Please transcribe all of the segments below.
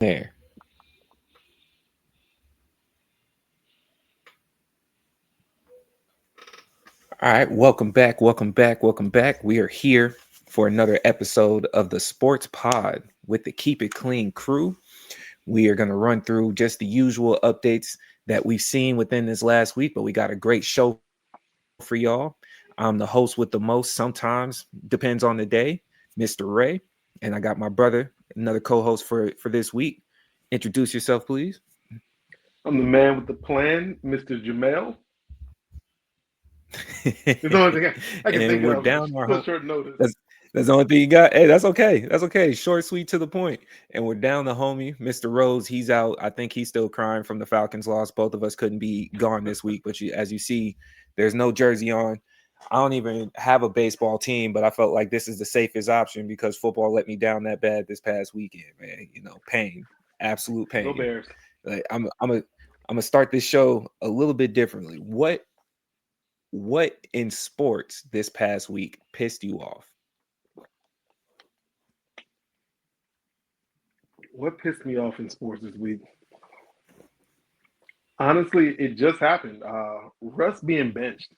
There. All right, welcome back, welcome back, welcome back. We are here for another episode of the Sports Pod with the Keep It Clean crew. We are going to run through just the usual updates that we've seen within this last week, but we got a great show for y'all. I'm the host with the most, sometimes depends on the day, Mr. Ray, and I got my brother, another co-host for this week. Introduce yourself, please. I'm the man with the plan, Mr. Jamel. It's the only thing I can And think we're of. down our So home. short notice. That's the only thing you got. Hey, that's okay. That's okay. Short, sweet, to the point. And we're down the homie, Mr. Rose. He's out. I think he's still crying from the Falcons loss. Both of us couldn't be gone this week, but as you see, there's no jersey on. I don't even have a baseball team, but I felt like this is the safest option because football let me down that bad this past weekend, man. Pain, absolute Go pain. Bears. Like I'm gonna start this show a little bit differently. What in sports this past week pissed you off? What pissed me off in sports this week? Honestly, it just happened. Russ being benched.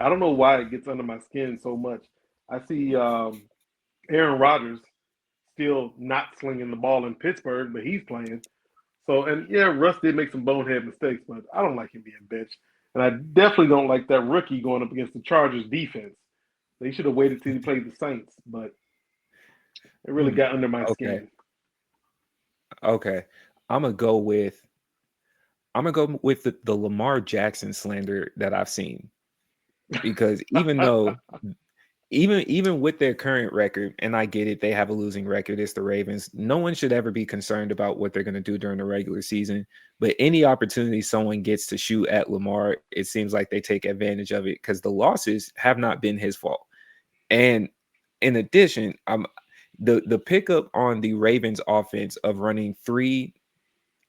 I don't know why it gets under my skin so much. I see Aaron Rodgers still not slinging the ball in Pittsburgh, but he's playing. So, and yeah, Russ did make some bonehead mistakes, but I don't like him being benched. And I definitely don't like that rookie going up against the Chargers defense. They should have waited till he played the Saints, but it really Hmm. got under my Okay. skin. Okay. I'm gonna go with the Lamar Jackson slander that I've seen because even with their current record, and I get it, they have a losing record. It's the Ravens. No one should ever be concerned about what they're going to do during the regular season. But any opportunity someone gets to shoot at Lamar, it seems like they take advantage of it because the losses have not been his fault. And in addition, the pickup on the Ravens offense of running three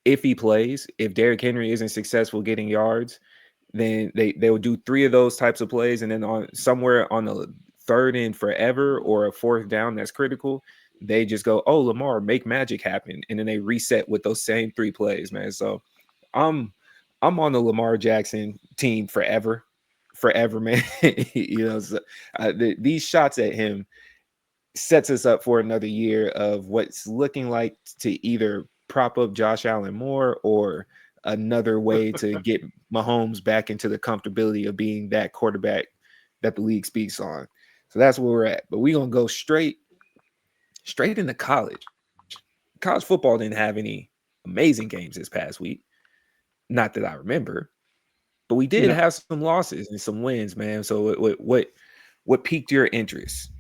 iffy plays. If Derrick Henry isn't successful getting yards, then they will do three of those types of plays, and then on somewhere on the third and forever or a fourth down that's critical, they just go, "Oh, Lamar, make magic happen," and then they reset with those same three plays, man. So I'm I'm on the Lamar Jackson team forever, man. So, these shots at him sets us up for another year of what's looking like to either prop up Josh Allen more or another way to get Mahomes back into the comfortability of being that quarterback that the league speaks on. So that's where we're at. But we're gonna go straight into college. College football didn't have any amazing games this past week. Not that I remember, but we did No, have some losses and some wins, man. So what piqued your interest?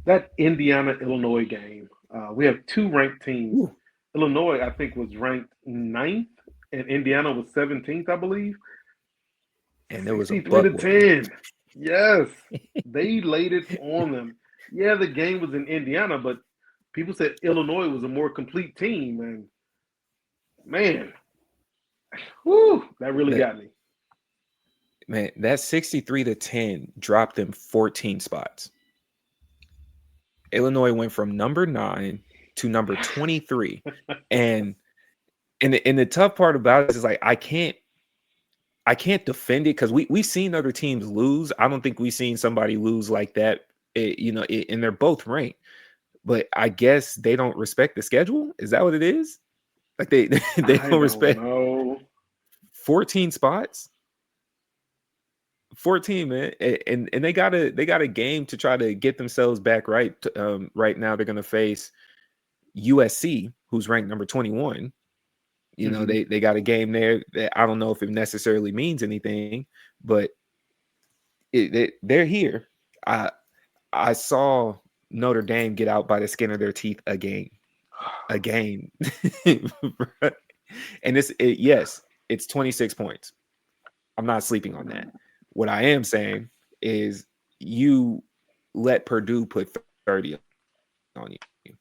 that Indiana Illinois game. We have two ranked teams. Ooh, Illinois, I think, was ranked ninth, and Indiana was 17th, I believe. and there was a 63 butt to whooping. 10. Yes, they laid it on them. Yeah, the game was in Indiana, but people said Illinois was a more complete team, and man, whoo, that really That got me. man, that 63 to 10 dropped them 14 spots. Illinois went from number 9 to number 23. And the tough part about it is like I can't defend it because we've seen other teams lose. I don't think we've seen somebody lose like that. And they're both ranked. But I guess they don't respect the schedule. Is that what it is? Like they they I don't don't respect know. 14 spots. 14, man. And they got a game to try to get themselves back right. Right now they're gonna face USC, who's ranked number 21. Hmm. They got a game there that I don't know if it necessarily means anything, but they're here. I I saw Notre Dame get out by the skin of their teeth again. Again. And yes, it's 26 points. I'm not sleeping on that. What I am saying is you let Purdue put 30 on you.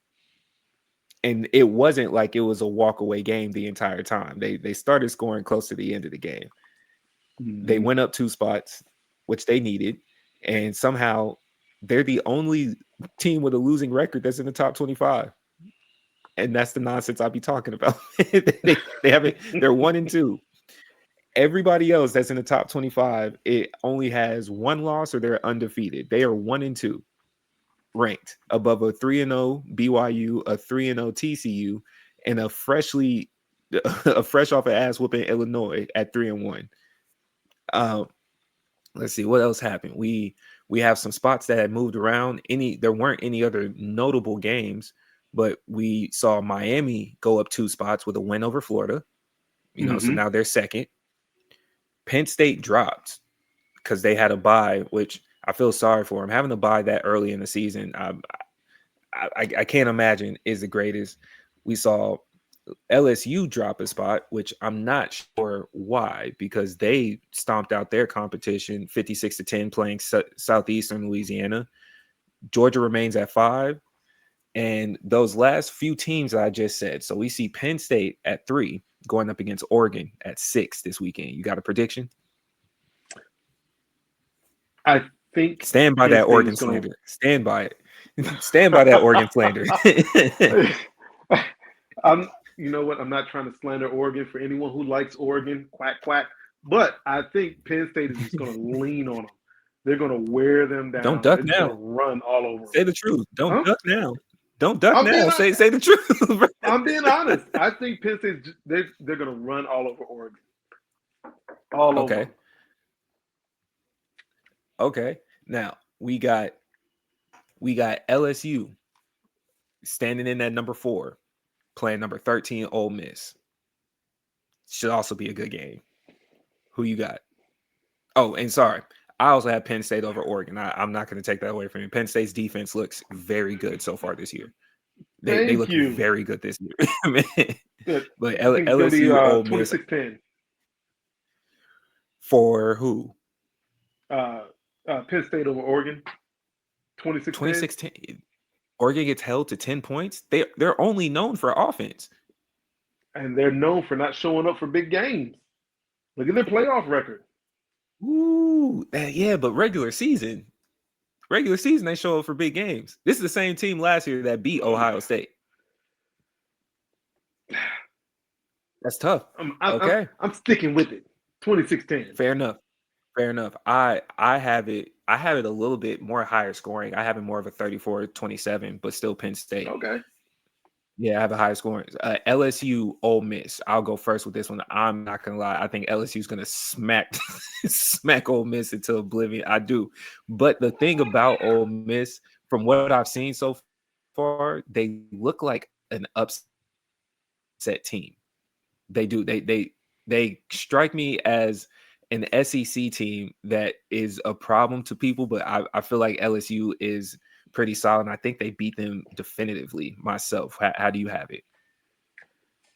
And it wasn't like it was a walk away game the entire time. They started scoring close to the end of the game. They went up Hmm. 2 spots, which they needed, and somehow they're the only team with a losing record that's in the top 25. And that's the nonsense I'll be talking about. They haven't. They're 1-2. Everybody else that's in the top 25, it only has one loss or they're undefeated. They are 1-2, ranked above a 3-0 BYU, a 3-0 TCU, and a fresh off an ass whooping Illinois at 3-1. Let's see what else happened. We have some spots that had moved around. There weren't any other notable games, but we saw Miami go up 2 spots with a win over Florida. So now they're second. Penn State dropped because they had a bye, which I feel sorry for them. Having a bye that early in the season, I can't imagine is the greatest. We saw LSU drop a spot, which I'm not sure why, because they stomped out their competition 56-10 playing Southeastern Louisiana. Georgia remains at 5. And those last few teams I just said. So we see Penn State at 3 going up against Oregon at 6 this weekend. You got a prediction? I think stand by that Oregon slander. Stand by it. Stand by that Oregon slander. You know what? I'm not trying to slander Oregon for anyone who likes Oregon. Quack, quack. But I think Penn State is just going to lean on them. They're going to wear them down. Don't duck now. Run all over. Say the truth. Don't duck now. Don't duck now. Say the truth. I'm being honest. I think Penn State, they're going to run all over Oregon. All over. Okay. Now we got LSU standing in at number 4, playing number 13 Ole Miss. Should also be a good game. Who you got? Oh, and sorry, I also have Penn State over Oregon. I'm not going to take that away from you. Penn State's defense looks very good so far this year. They look very good this year. Good. But LSU Ole Miss 26-10. For who? Penn State over Oregon. 26-10. Oregon gets held to 10 points. They're only known for offense. And they're known for not showing up for big games. Look at their playoff record. Ooh, yeah, but regular season, they show up for big games. This is the same team last year that beat Ohio State. That's tough. I'm sticking with it. 26-10. Fair enough. I have it a little bit more higher scoring. I have it more of a 34-27, but still Penn State. Okay. Yeah, I have a higher scoring. LSU Ole Miss. I'll go first with this one. I'm not gonna lie. I think LSU is gonna smack Ole Miss into oblivion. I do. But the thing about Ole Miss, from what I've seen so far, they look like an upset team. They do. They strike me as an SEC team that is a problem to people, but I feel like LSU is pretty solid. And I think they beat them definitively myself. How do you have it?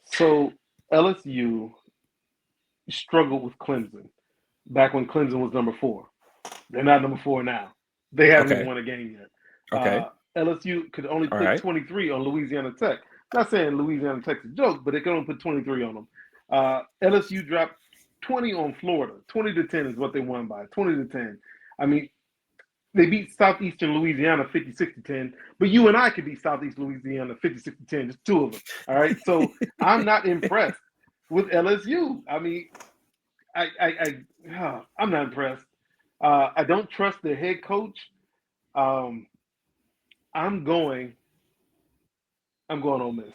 So LSU struggled with Clemson back when Clemson was number 4. They're not number 4 now. They haven't even won a game yet. Okay. LSU could only put 23 on Louisiana Tech. Not saying Louisiana Tech's a joke, but they could only put 23 on them. LSU dropped 20 on Florida. 20-10 is what they won by. 20-10. I mean, they beat Southeastern Louisiana 56-10, but you and I could beat Southeast Louisiana 56-10, just 2 of them. All right. So I'm not impressed with LSU. I mean, I'm not impressed. I don't trust their head coach. I'm going Ole Miss.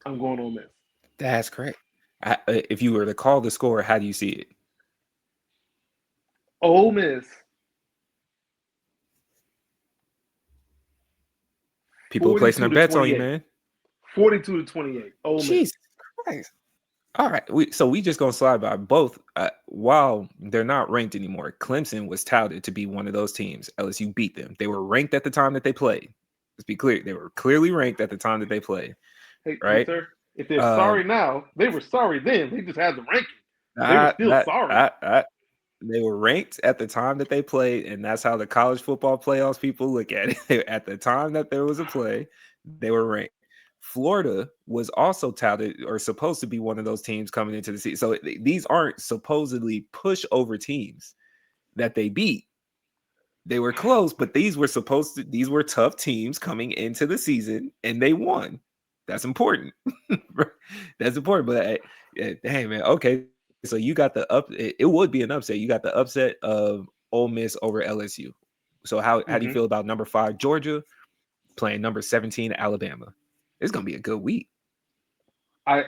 I'm going Ole Miss. That's correct. If you were to call the score, how do you see it? Ole Miss. People are placing their bets on you, man. 42-28. Ole Miss. Jesus Christ. All right. We just going to slide by both. While they're not ranked anymore, Clemson was touted to be one of those teams. LSU beat them. They were ranked at the time that they played. Let's be clear. They were clearly ranked at the time that they played. Hey, right? Sir, if they're sorry now, they were sorry then. They just had the ranking. They were still sorry. They were ranked at the time that they played, and that's how the college football playoffs people look at it. At the time that there was a play, they were ranked. Florida was also touted or supposed to be one of those teams coming into the season. So these aren't supposedly pushover teams that they beat. They were close, but these were tough teams coming into the season, and they won. That's important. That's important. But hey, man, okay. So you got the up. It would be an upset. You got the upset of Ole Miss over LSU. So how do you Mm-hmm. feel about number 5 Georgia playing number 17 Alabama? It's gonna be a good week. I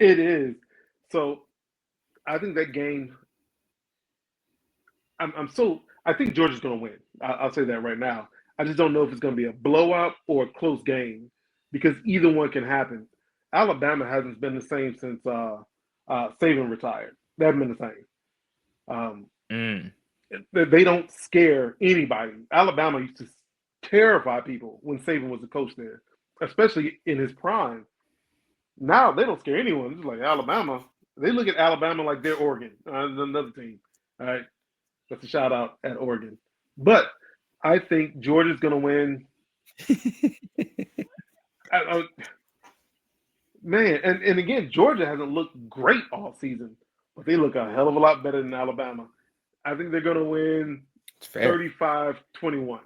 it is. So I think that game. I'm so. I think Georgia's going to win. I'll say that right now. I just don't know if it's going to be a blowout or a close game because either one can happen. Alabama hasn't been the same since Saban retired. They haven't been the same. Um, Mm. they don't scare anybody. Alabama used to terrify people when Saban was the coach there, especially in his prime. Now they don't scare anyone. It's like Alabama. They look at Alabama like they're Oregon, another team. All right, that's a shout out at Oregon. But I think Georgia's going to win. I, man, and again, Georgia hasn't looked great all season, but they look a hell of a lot better than Alabama. I think they're going to win It's fair. 35-21.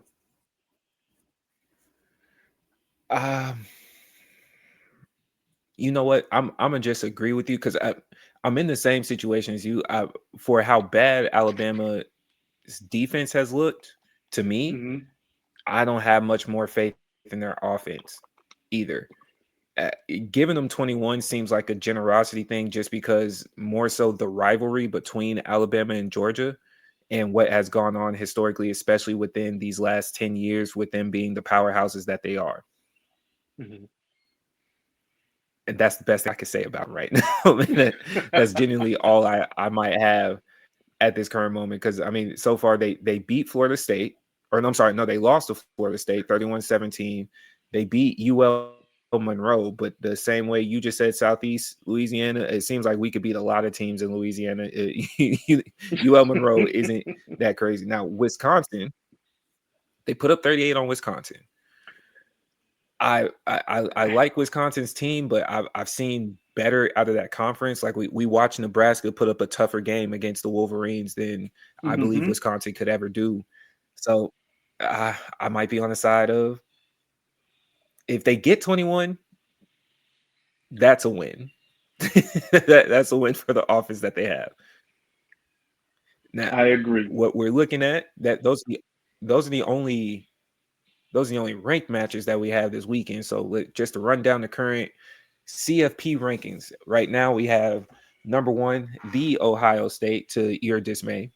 Um, you know what? I'm gonna just agree with you because I'm in the same situation as you. For how bad Alabama's defense has looked to me, Mm-hmm. I don't have much more faith in their offense either. Uh, Giving them 21 seems like a generosity thing just because more so the rivalry between Alabama and Georgia and what has gone on historically, especially within these last 10 years, with them being the powerhouses that they are. Mm-hmm. And that's the best I can say about them right now. That's genuinely all I might have at this current moment. Because I mean, so far they beat Florida State, or no, I'm sorry, no, they lost to Florida State 31-17. They beat UL Monroe, but the same way you just said Southeast Louisiana, it seems like we could beat a lot of teams in Louisiana. UL Monroe isn't that crazy. Now, Wisconsin, they put up 38 on Wisconsin. I like Wisconsin's team, but I've seen better out of that conference. Like we watched Nebraska put up a tougher game against the Wolverines than I believe Mm-hmm. Wisconsin could ever do. So I might be on the side of if they get 21, that's a win. That's a win for the offense that they have. Now, I agree. what we're looking at that those are the only ranked matches that we have this weekend. So just to run down the current CFP rankings. Right now we have number 1, the Ohio State, to your dismay.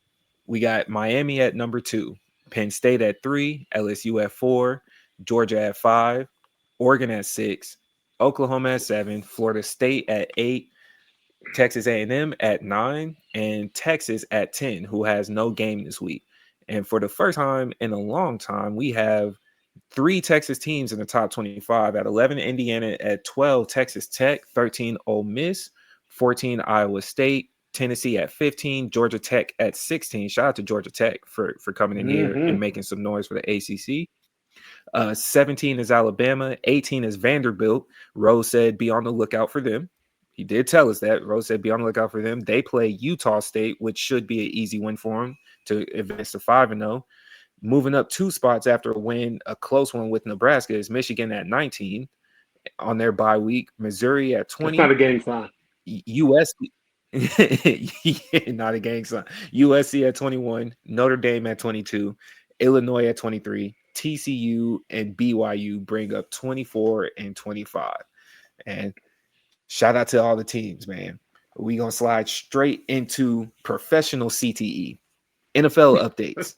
We got Miami at number 2, Penn State at 3, LSU at 4, Georgia at 5, Oregon at 6, Oklahoma at 7, Florida State at 8, Texas A&M at 9, and Texas at 10, who has no game this week. And for the first time in a long time, we have 3 Texas teams in the top 25. At 11, Indiana; at 12, Texas Tech; 13, Ole Miss; 14, Iowa State; Tennessee at 15, Georgia Tech at 16. Shout out to Georgia Tech for coming in here and Mm-hmm. making some noise for the ACC. 17 is Alabama. 18 is Vanderbilt. Rose said be on the lookout for them. He did tell us that. Rose said be on the lookout for them. They play Utah State, which should be an easy win for them to advance to 5-0. Moving up 2 spots after a win, a close one with Nebraska, is Michigan at 19 on their bye week. Missouri at That's not 20. a gang sign. USC, not a gang sign. USC at 21. Notre Dame at 22. Illinois at 23. TCU and BYU bring up 24 and 25. And shout out to all the teams, man. We gonna slide straight into professional CTE. NFL updates.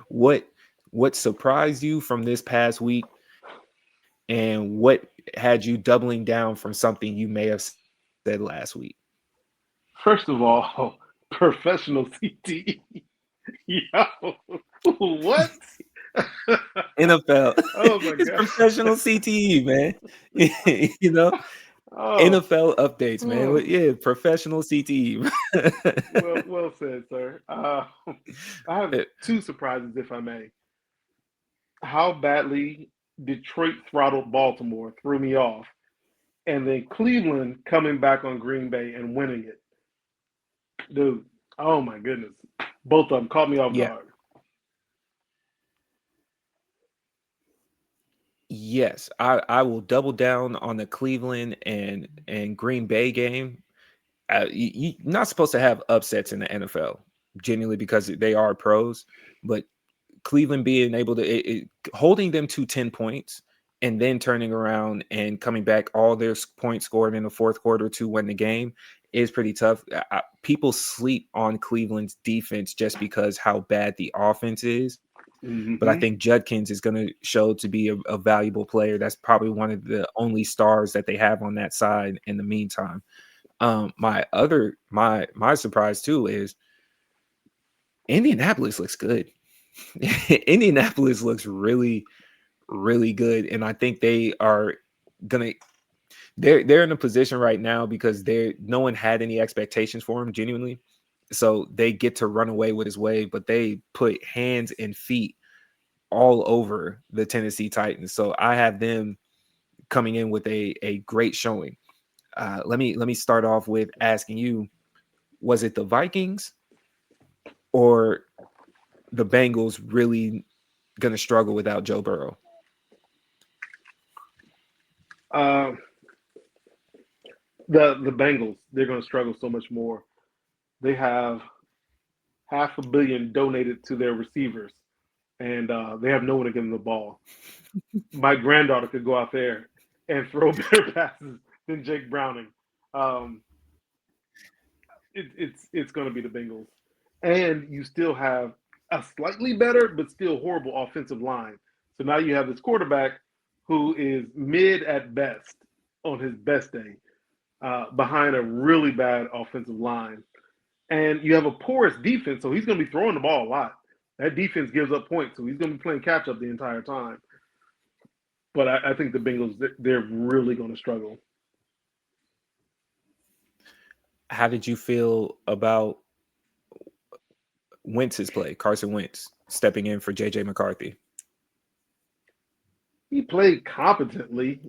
what what surprised you from this past week, and what had you doubling down from something you may have said last week? First of all, professional CTE. Yo, what? NFL. Oh my It's god. professional CTE, man. you know, Oh, NFL updates, man. oh. Yeah, professional CTE. Well said, sir. I have 2 surprises, if I may. How badly Detroit throttled Baltimore threw me off, and then Cleveland coming back on Green Bay and winning it, dude. Oh my goodness, both of them caught me off yeah, guard. Yes, I will double down on the Cleveland and Green Bay game. You're not supposed to have upsets in the NFL, genuinely, because they are pros. But Cleveland being able to holding them to 10 points and then turning around and coming back all their points scored in the fourth quarter to win the game is pretty tough. People sleep on Cleveland's defense just because how bad the offense is. But I think Mm-hmm. Judkins is going to show to be a valuable player. That's probably one of the only stars that they have on that side in the meantime. My surprise too is Indianapolis looks good. Indianapolis looks really, really good, and I think they are gonna. They're in a position right now because no one had any expectations for him genuinely, so they get to run away with his way. But they put hands and feet all over the Tennessee Titans, so I have them coming in with a great showing. Let me start off with asking you: was it the Vikings or the Bengals really going to struggle without Joe Burrow? Uh, the Bengals, they're going to struggle so much more. They have $500 million donated to their receivers, and they have no one to give them the ball. My granddaughter could go out there and throw better passes than Jake Browning. Um, it's going to be the Bengals, and you still have a slightly better but still horrible offensive line. So now you have this quarterback who is mid at best on his best day, behind a really bad offensive line, and you have a porous defense. So he's going to be throwing the ball a lot. That defense gives up points, so he's going to be playing catch up the entire time. But I think the Bengals, they're really going to struggle. How did you feel about Wentz's play, Carson Wentz, stepping in for JJ McCarthy? He played competently.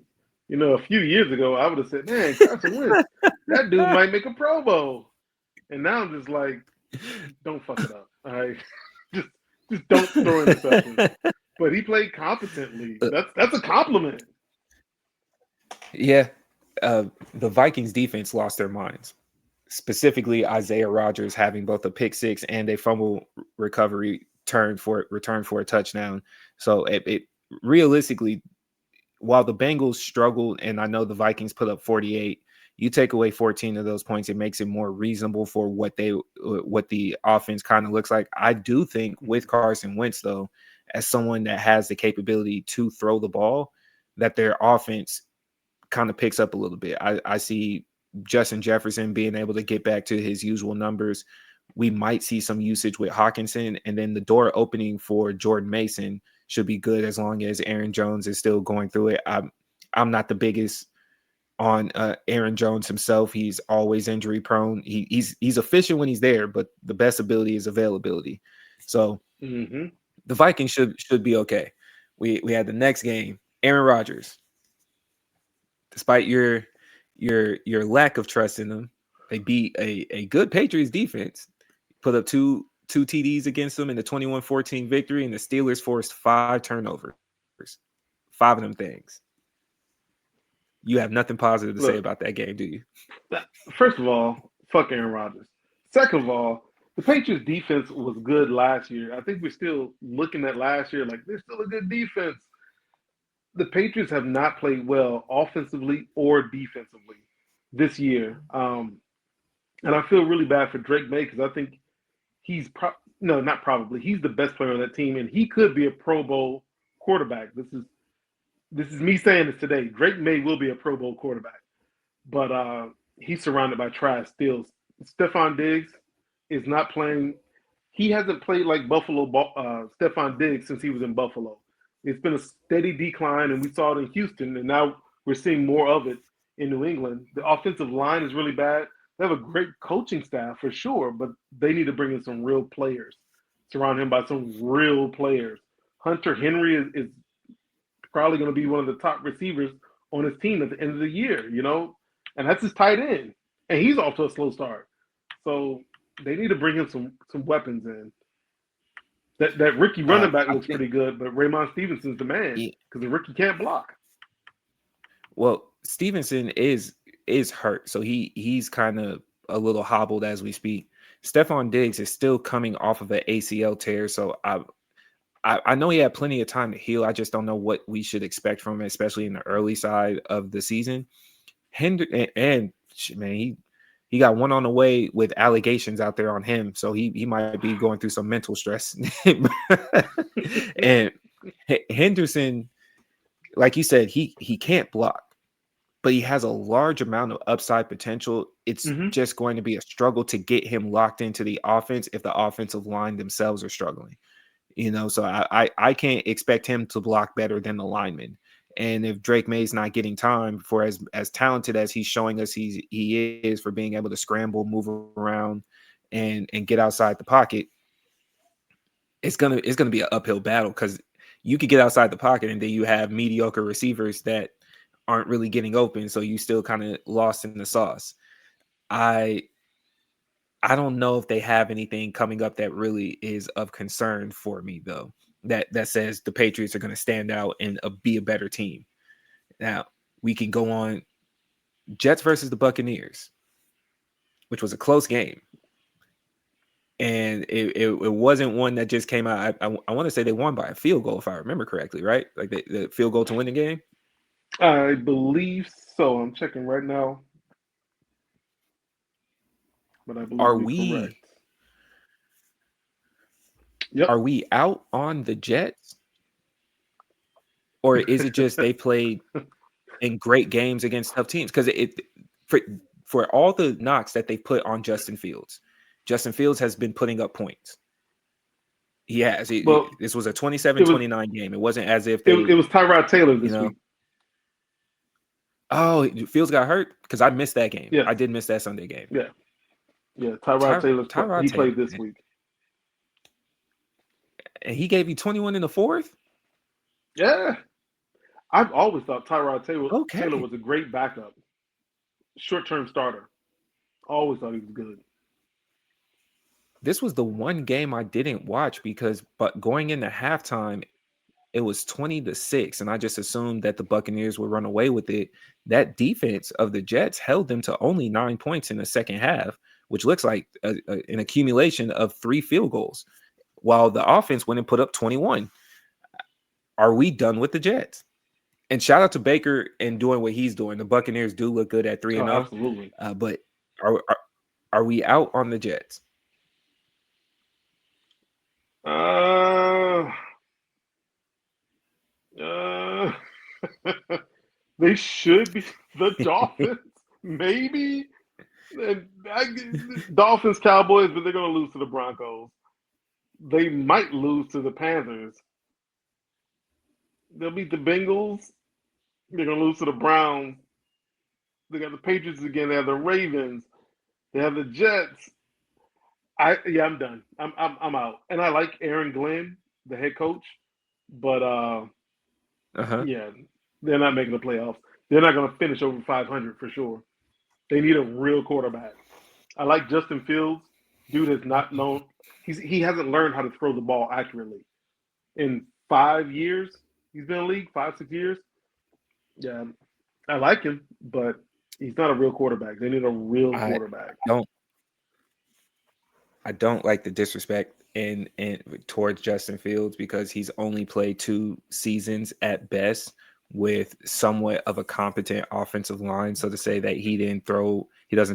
A few years ago, I would have said, man, Carson Wentz, that dude might make a Pro Bowl. And now I'm just like, don't fuck it up. All right. just just don't throw interceptions. But he played competently. That's a compliment. Yeah, the Vikings defense lost their minds. Specifically, Isaiah Rodgers having both a pick six and a fumble recovery return for a touchdown. So it realistically, while the Bengals struggled, and I know the Vikings put up 48, you take away 14 of those points, it makes it more reasonable for what the offense kind of looks like. I do think with Carson Wentz, though, as someone that has the capability to throw the ball, that their offense kind of picks up a little bit. I see Justin Jefferson being able to get back to his usual numbers. We might see some usage with Hawkinson, and then the door opening for Jordan Mason should be good as long as Aaron Jones is still going through it. I'm not the biggest on Aaron Jones himself. He's always injury prone. He's efficient when he's there, but the best ability is availability. So Mm-hmm. the Vikings should be okay. We had the next game. Aaron Rodgers, despite your lack of trust in them, they beat a good Patriots defense. Put up two TDs against them in the 21-14 victory, and the Steelers forced 5 turnovers. 5 of them things. You have nothing positive to say Look, about that game, do you? first of all, fuck Aaron Rodgers. Second of all, the Patriots defense was good last year. I think we're still looking at last year like they're still a good defense. The Patriots have not played well offensively or defensively this year. And I feel really bad for Drake May because I think no, not probably. He's the best player on that team, and he could be a Pro Bowl quarterback. This is me saying this today. Drake May will be a Pro Bowl quarterback, but he's surrounded by trash still. Stephon Diggs is not playing. He hasn't played like Stephon Diggs since he was in Buffalo. It's been a steady decline, and we saw it in Houston, and now we're seeing more of it in New England. The offensive line is really bad. They have a great coaching staff for sure, but they need to bring in some real players, surround him by some real players. Hunter Henry is probably going to be one of the top receivers on his team at the end of the year, and that's his tight end, and he's off to a slow start. So they need to bring him some weapons in. That Ricky running back I looks think pretty good, but Raymond Stevenson's the man he, because Ricky can't block. well, Stevenson is hurt, so he's kind of a little hobbled as we speak. Stephon Diggs is still coming off of an ACL tear, so I know he had plenty of time to heal. I just don't know what we should expect from him, especially in the early side of the season. Man, he got one on the way with allegations out there on him, so he might be going through some mental stress. And Henderson, like you said, he can't block, but he has a large amount of upside potential. It's Mm-hmm. just going to be a struggle to get him locked into the offense if the offensive line themselves are struggling. So I can't expect him to block better than the lineman. And if Drake May's not getting time for as talented as he's showing us he is for being able to scramble, move around, and get outside the pocket, it's gonna be an uphill battle because you could get outside the pocket and then you have mediocre receivers that aren't really getting open, so you still kind of lost in the sauce. I I don't know if they have anything coming up that really is of concern for me though. That says the Patriots are going to stand out and be a better team. Now we can go on Jets versus the Buccaneers, which was a close game, and it wasn't one that just came out. I want to say they won by a field goal if I remember correctly, right? Like the field goal to win the game. I believe so. I'm checking right now, but I believe Are you're correct. we Yep. are we out on the Jets, or is it just they played in great games against tough teams? Because for for all the knocks that they put on Justin Fields has been putting up points. He has. Well, This was a it was 27-29 game. It wasn't as if it they, was Tyrod Taylor you this know, week. oh, Fields got hurt because I missed that game. Yes. I did miss that Sunday game. Yeah. Yeah. Tyrod Taylor's Tyrod he Taylor, played this man. week. And he gave you 21 in the fourth. Yeah. I've always thought Taylor Okay, was a great backup, short-term starter. Always thought he was good. this was the one game I didn't watch but going into halftime, it was 20-6, and I just assumed that the Buccaneers would run away with it. That defense of the Jets held them to only 9 points in the second half, which looks like an accumulation of 3 field goals, while the offense went and put up 21. Are we done with the Jets? And shout out to Baker and doing what he's doing. The Buccaneers do look good at 3 Oh, and 0, absolutely. but are we out on the Jets? Uh, uh, they should be the Dolphins, maybe. And Dolphins, Cowboys, but they're going to lose to the Broncos. They might lose to the Panthers. They'll beat the Bengals. They're going to lose to the Browns. They got the Patriots again. They have the Ravens. They have the Jets. I'm done. I'm out. And I like Aaron Glenn, the head coach, but Uh-huh. yeah, they're not making the playoffs. They're not going to finish over 500 for sure. They need a real quarterback. I like Justin Fields. Dude has not known. He hasn't learned how to throw the ball accurately in 5 years. He's been in the league 5-6 years. Yeah, I like him, but he's not a real quarterback. They need a real I quarterback. don't I don't like the disrespect in towards Justin Fields because he's only played 2 seasons at best with somewhat of a competent offensive line. So to say that he doesn't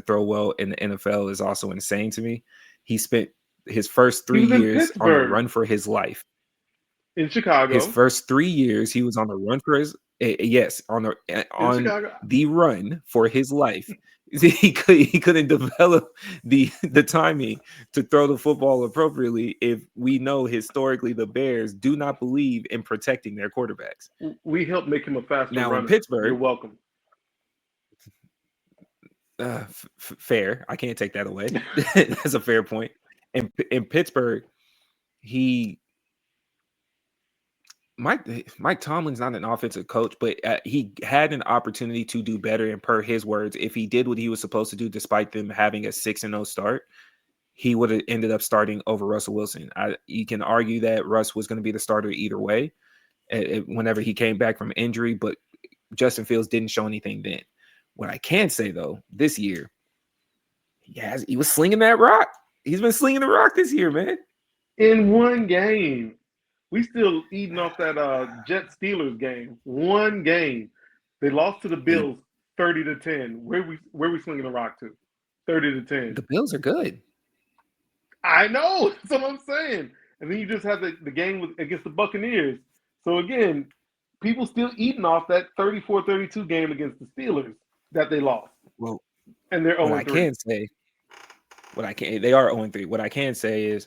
throw well in the NFL is also insane to me. He spent his first He 3 was in years on the Pittsburgh, run for his life. in His Chicago, first 3 years he was on the run for his yes, in on Chicago. the run for his life. He couldn't develop the timing to throw the football appropriately if we know historically the Bears do not believe in protecting their quarterbacks. We helped make him a faster Now in runner. You're Pittsburgh, welcome. fair. I can't take that away. That's a fair point. In Pittsburgh, he Mike Tomlin's not an offensive coach, but he had an opportunity to do better. And per his words, if he did what he was supposed to do, despite them having a 6-0 start, he would have ended up starting over Russell Wilson. You can argue that Russ was going to be the starter either way whenever he came back from injury, but Justin Fields didn't show anything then. What I can say, though, this year, he was slinging that rock. He's been slinging the rock this year, man. In one game. We still eating off that Jet Steelers game. One game. They lost to the Bills 30-10. Where we slinging the rock to? 30-10. The Bills are good. I know. That's what I'm saying. And then you just have the game against the Buccaneers. So again, people still eating off that 34-32 game against the Steelers that they lost. Well, and they're 0-3. What I can say, they are 0-3. What I can say is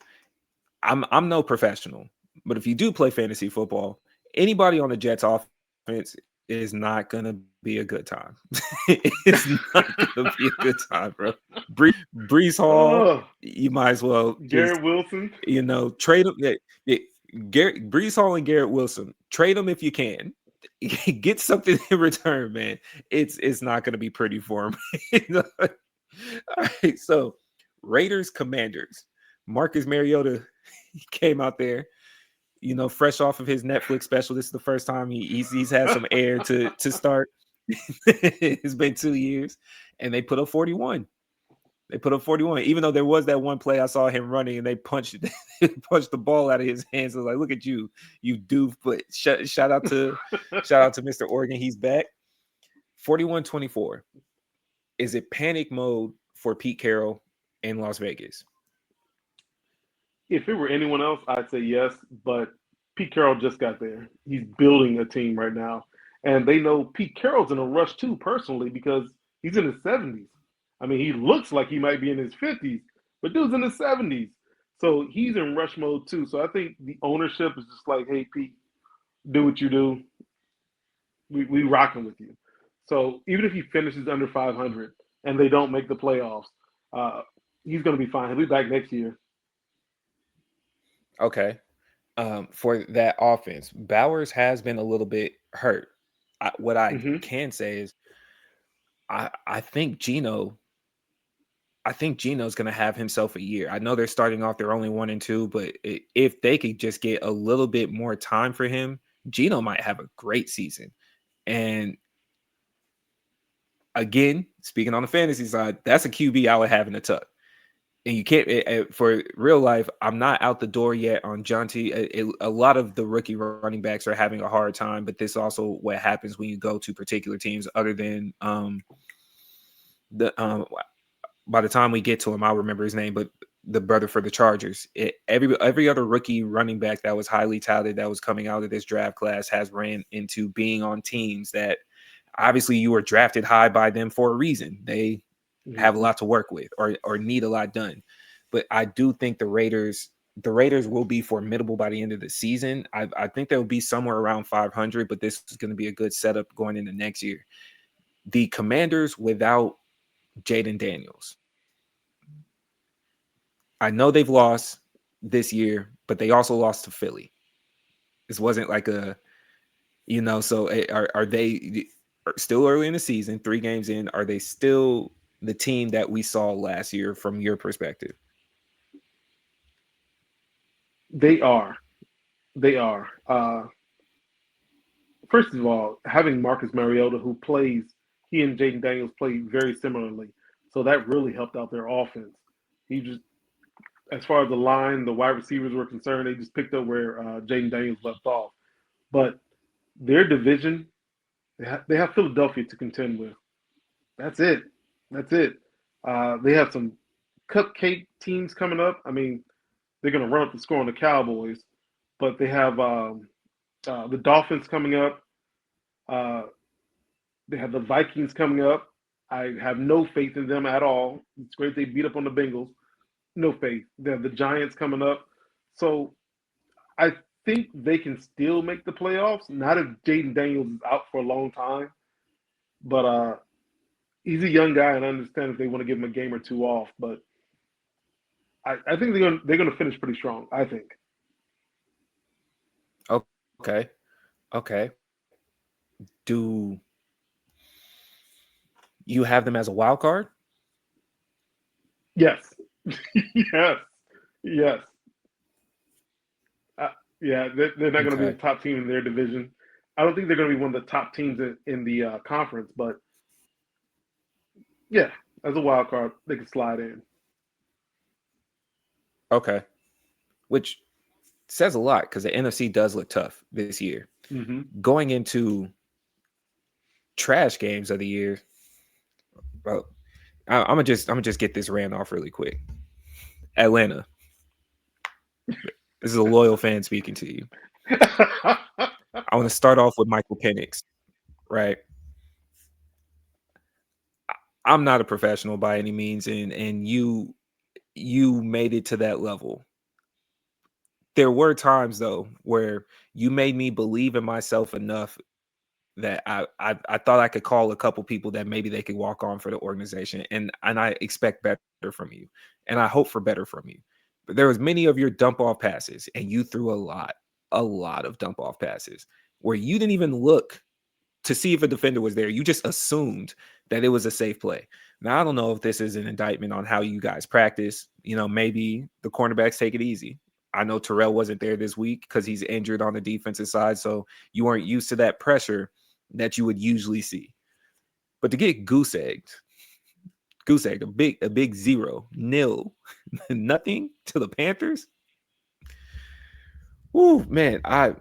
I'm no professional, but if you do play fantasy football, anybody on the Jets offense is not going to be a good time. It's not going to be a good time, bro. Brees Hall, you might as well Garrett Wilson, trade him. Brees Hall and Garrett Wilson, trade them if you can. Get something in return, man. It's not going to be pretty for him. All right, so Raiders Commanders. Marcus Mariota came out there, fresh off of his Netflix special. This is the first time he's had some air to start. It's been 2 years, and they put up 41. Even though there was that one play I saw him running and they punched the ball out of his hands. I was like, look at you doof. But shout out to Mr. Oregon. He's back. 41-24. Is it panic mode for Pete Carroll in Las Vegas? If it were anyone else, I'd say yes. But Pete Carroll just got there. He's building a team right now. And they know Pete Carroll's in a rush too, personally, because he's in his 70s. I mean, he looks like he might be in his 50s, but dude's in his 70s. So he's in rush mode too. So I think the ownership is just like, hey, Pete, do what you do. We rocking with you. So even if he finishes under 500 and they don't make the playoffs, he's going to be fine. He'll be back next year. Okay. For that offense, Bowers has been a little bit hurt. What I can say is I think Geno's going to have himself a year. I know they're starting off, they're only 1-2, but if they could just get a little bit more time for him, Geno might have a great season. And again, speaking on the fantasy side, that's a QB I would have in the tuck. And you can't, for real life, I'm not out the door yet on Jonty. A lot of the rookie running backs are having a hard time, but this also what happens when you go to particular teams other than by the time we get to him, I'll remember his name, but the brother for the Chargers. Every other rookie running back that was highly touted that was coming out of this draft class has ran into being on teams that obviously you were drafted high by them for a reason. They have a lot to work with or need a lot done. But I do think the Raiders will be formidable by the end of the season. I think they'll be somewhere around 500, but this is going to be a good setup going into next year. The Commanders without Jaden Daniels. I know they've lost this year, but they also lost to Philly. This wasn't like so are they still early in the season, 3 games in? Are they still the team that we saw last year from your perspective? They are. First of all, having Marcus Mariota, he and Jaden Daniels play very similarly. So that really helped out their offense. He just, as far as the line, the wide receivers were concerned, they just picked up where Jaden Daniels left off. But their division, they have Philadelphia to contend with. That's it. They have some cupcake teams coming up. I mean, they're going to run up the score on the Cowboys, but they have the Dolphins coming up. They have the Vikings coming up. I have no faith in them at all. It's great they beat up on the Bengals. No faith. They have the Giants coming up. So I think they can still make the playoffs. Not if Jaden Daniels is out for a long time. But he's a young guy, and I understand if they want to give him a game or two off. But I think they're going to finish pretty strong, I think. Okay. Do you have them as a wild card? Yes. Yes, yes. Uh, yeah, they're not going to be Okay. the top team in their division. I don't think they're going to be one of the top teams in the conference, but yeah, as a wild card, they can slide in. Okay. Which says a lot because the NFC does look tough this year. Mm-hmm. Going into trash games of the year, bro. I'm gonna just get this ran off really quick. Atlanta. This is a loyal fan speaking to you. I want to start off with Michael Penix, right? I'm not a professional by any means, and you made it to that level. There were times though where you made me believe in myself enough that I thought I could call a couple people that maybe they could walk on for the organization, and I expect better from you, and I hope for better from you. But there was many of your dump off passes, and you threw a lot of dump off passes where you didn't even look to see if a defender was there. You just assumed that it was a safe play. Now I don't know if this is an indictment on how you guys practice. You know, maybe the cornerbacks take it easy. I know Terrell wasn't there this week because he's injured on the defensive side, so you weren't used to that pressure that you would usually see. But to get goose egged, a big zero, nil, nothing to the Panthers. Ooh, man, I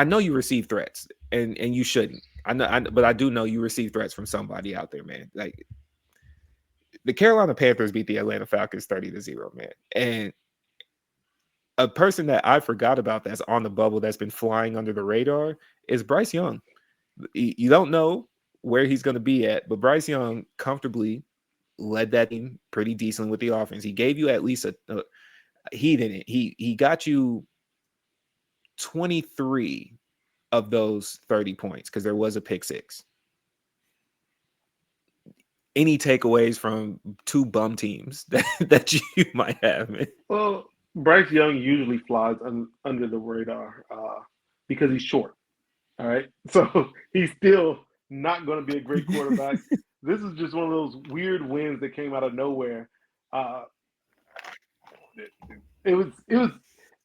know you receive threats, and you shouldn't. But I do know you receive threats from somebody out there, man. Like the Carolina Panthers beat the Atlanta Falcons 30-0, man. And a person that I forgot about that's on the bubble that's been flying under the radar is Bryce Young. You don't know where he's going to be at, but Bryce Young comfortably led that team pretty decently with the offense. He gave you at least a he didn't. He got you 23 of those 30 points because there was a pick six. Any takeaways from two bum teams that you might have, man? Well, Bryce Young usually flies under the radar because he's short. All right, so he's still not going to be a great quarterback. This is just one of those weird wins that came out of nowhere. Uh, it was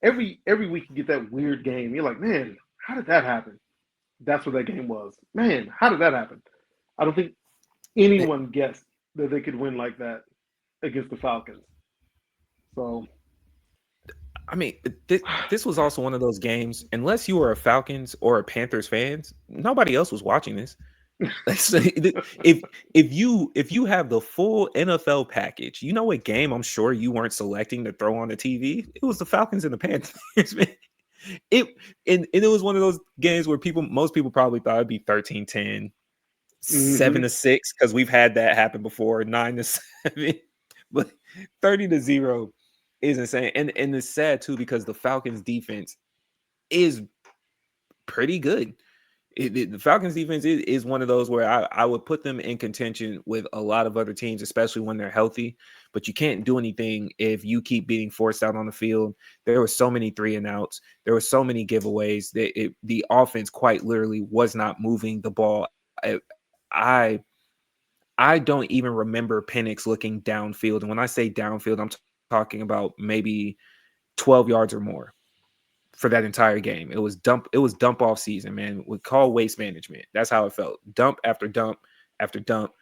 every week you get that weird game. You're like, man, how did that happen? That's what that game was. Man, how did that happen? I don't think anyone guessed that they could win like that against the Falcons. So, I mean, this was also one of those games. Unless you were a Falcons or a Panthers fans, nobody else was watching this. So, if you have the full NFL package, you know what game I'm sure you weren't selecting to throw on the TV? It was the Falcons and the Panthers, man. It and it was one of those games where most people probably thought it'd be 13-10, mm-hmm. 7-6, because we've had that happen before, 9-7, but 30-0 is insane. And it's sad too because the Falcons defense is pretty good. The Falcons defense is one of those where I would put them in contention with a lot of other teams, especially when they're healthy. But you can't do anything if you keep being forced out on the field. There were so many 3-and-outs. There were so many giveaways that the offense quite literally was not moving the ball. I I don't even remember Penix looking downfield. And when I say downfield, I'm talking about maybe 12 yards or more for that entire game. It was dump off season, man. We call waste management. That's how it felt. Dump after dump after dump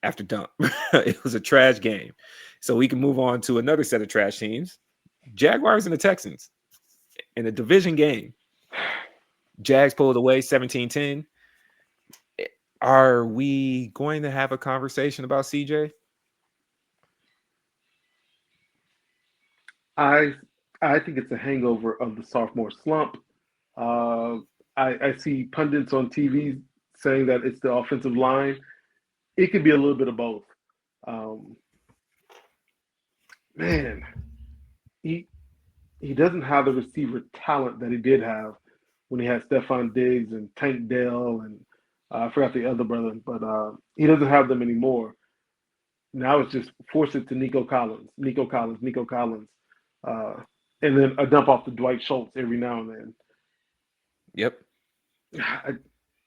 after dump. It was a trash game. So we can move on to another set of trash teams. Jaguars and the Texans in a division game. Jags pulled away 17-10. Are we going to have a conversation about CJ? I I think it's a hangover of the sophomore slump. Uh, I see pundits on TV saying that it's the offensive line. It could be a little bit of both. Um, man, he he doesn't have the receiver talent that he did have when he had Stephon Diggs and Tank Dell and I forgot the other brother, but he doesn't have them anymore. Now it's just force it to Nico Collins, uh, and then a dump off to Dwight Schultz every now and then. Yep. I,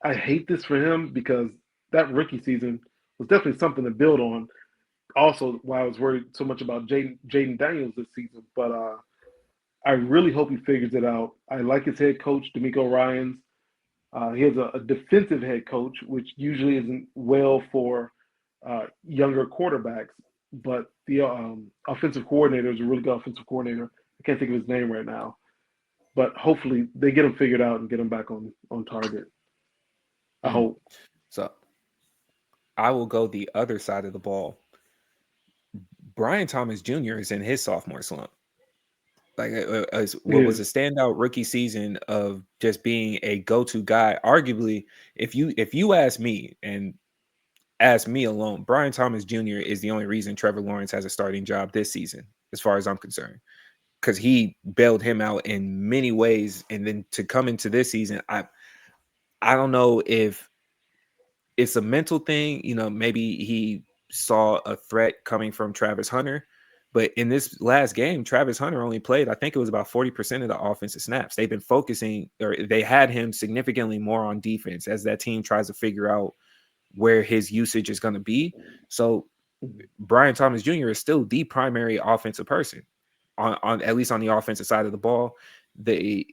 I hate this for him because that rookie season was definitely something to build on. also why I was worried so much about Jaden Daniels this season. But I really hope he figures it out. I like his head coach, D'Amico Ryans. He has a defensive head coach, which usually isn't well for younger quarterbacks. But the offensive coordinator is a really good offensive coordinator. I can't think of his name right now. But hopefully they get him figured out and get him back on target. I Mm. hope. So I will go the other side of the ball. Brian Thomas Jr. is in his sophomore slump. Like as what Yeah. was a standout rookie season of just being a go-to guy. Arguably, if you ask me and ask me alone, Brian Thomas Jr. is the only reason Trevor Lawrence has a starting job this season, as far as I'm concerned, because he bailed him out in many ways, and then to come into this season, I don't know if it's a mental thing. Maybe he saw a threat coming from Travis Hunter. But in this last game, Travis Hunter only played, I think it was about 40% of the offensive snaps. They've been focusing, or they had him significantly more on defense as that team tries to figure out where his usage is going to be. So Brian Thomas Jr. is still the primary offensive person on at least on the offensive side of the ball. The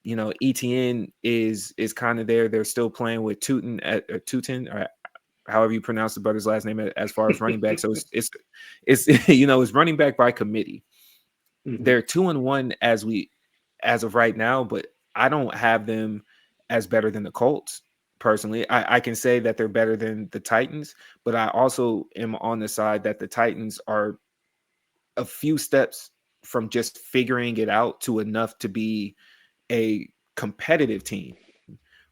ETN is kind of there. They're still playing with Tootin, or however you pronounce the brother's last name, as far as running back. So it's it's running back by committee. Mm-hmm. They're 2-1 as of right now, but I don't have them as better than the Colts. Personally, I can say that they're better than the Titans, but I also am on the side that the Titans are a few steps from just figuring it out to enough to be a competitive team,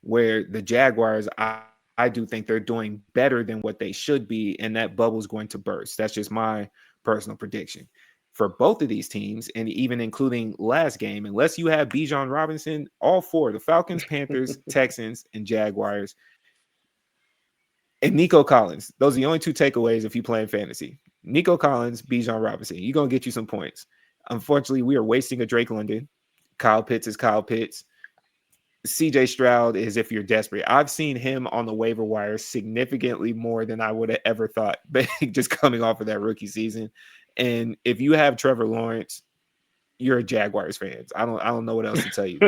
where the Jaguars, I do think they're doing better than what they should be, and that bubble's going to burst. That's just my personal prediction for both of these teams, and even including last game. Unless you have Bijan Robinson, all four, the Falcons, Panthers, Texans, and Jaguars, and Nico Collins. Those are the only two takeaways if you play in fantasy. Nico Collins, Bijan Robinson. You're going to get you some points. Unfortunately, we are wasting a Drake London. Kyle Pitts is Kyle Pitts. CJ Stroud is if you're desperate. I've seen him on the waiver wire significantly more than I would have ever thought, but just coming off of that rookie season. And if you have Trevor Lawrence, you're a Jaguars fans. I don't know what else to tell you.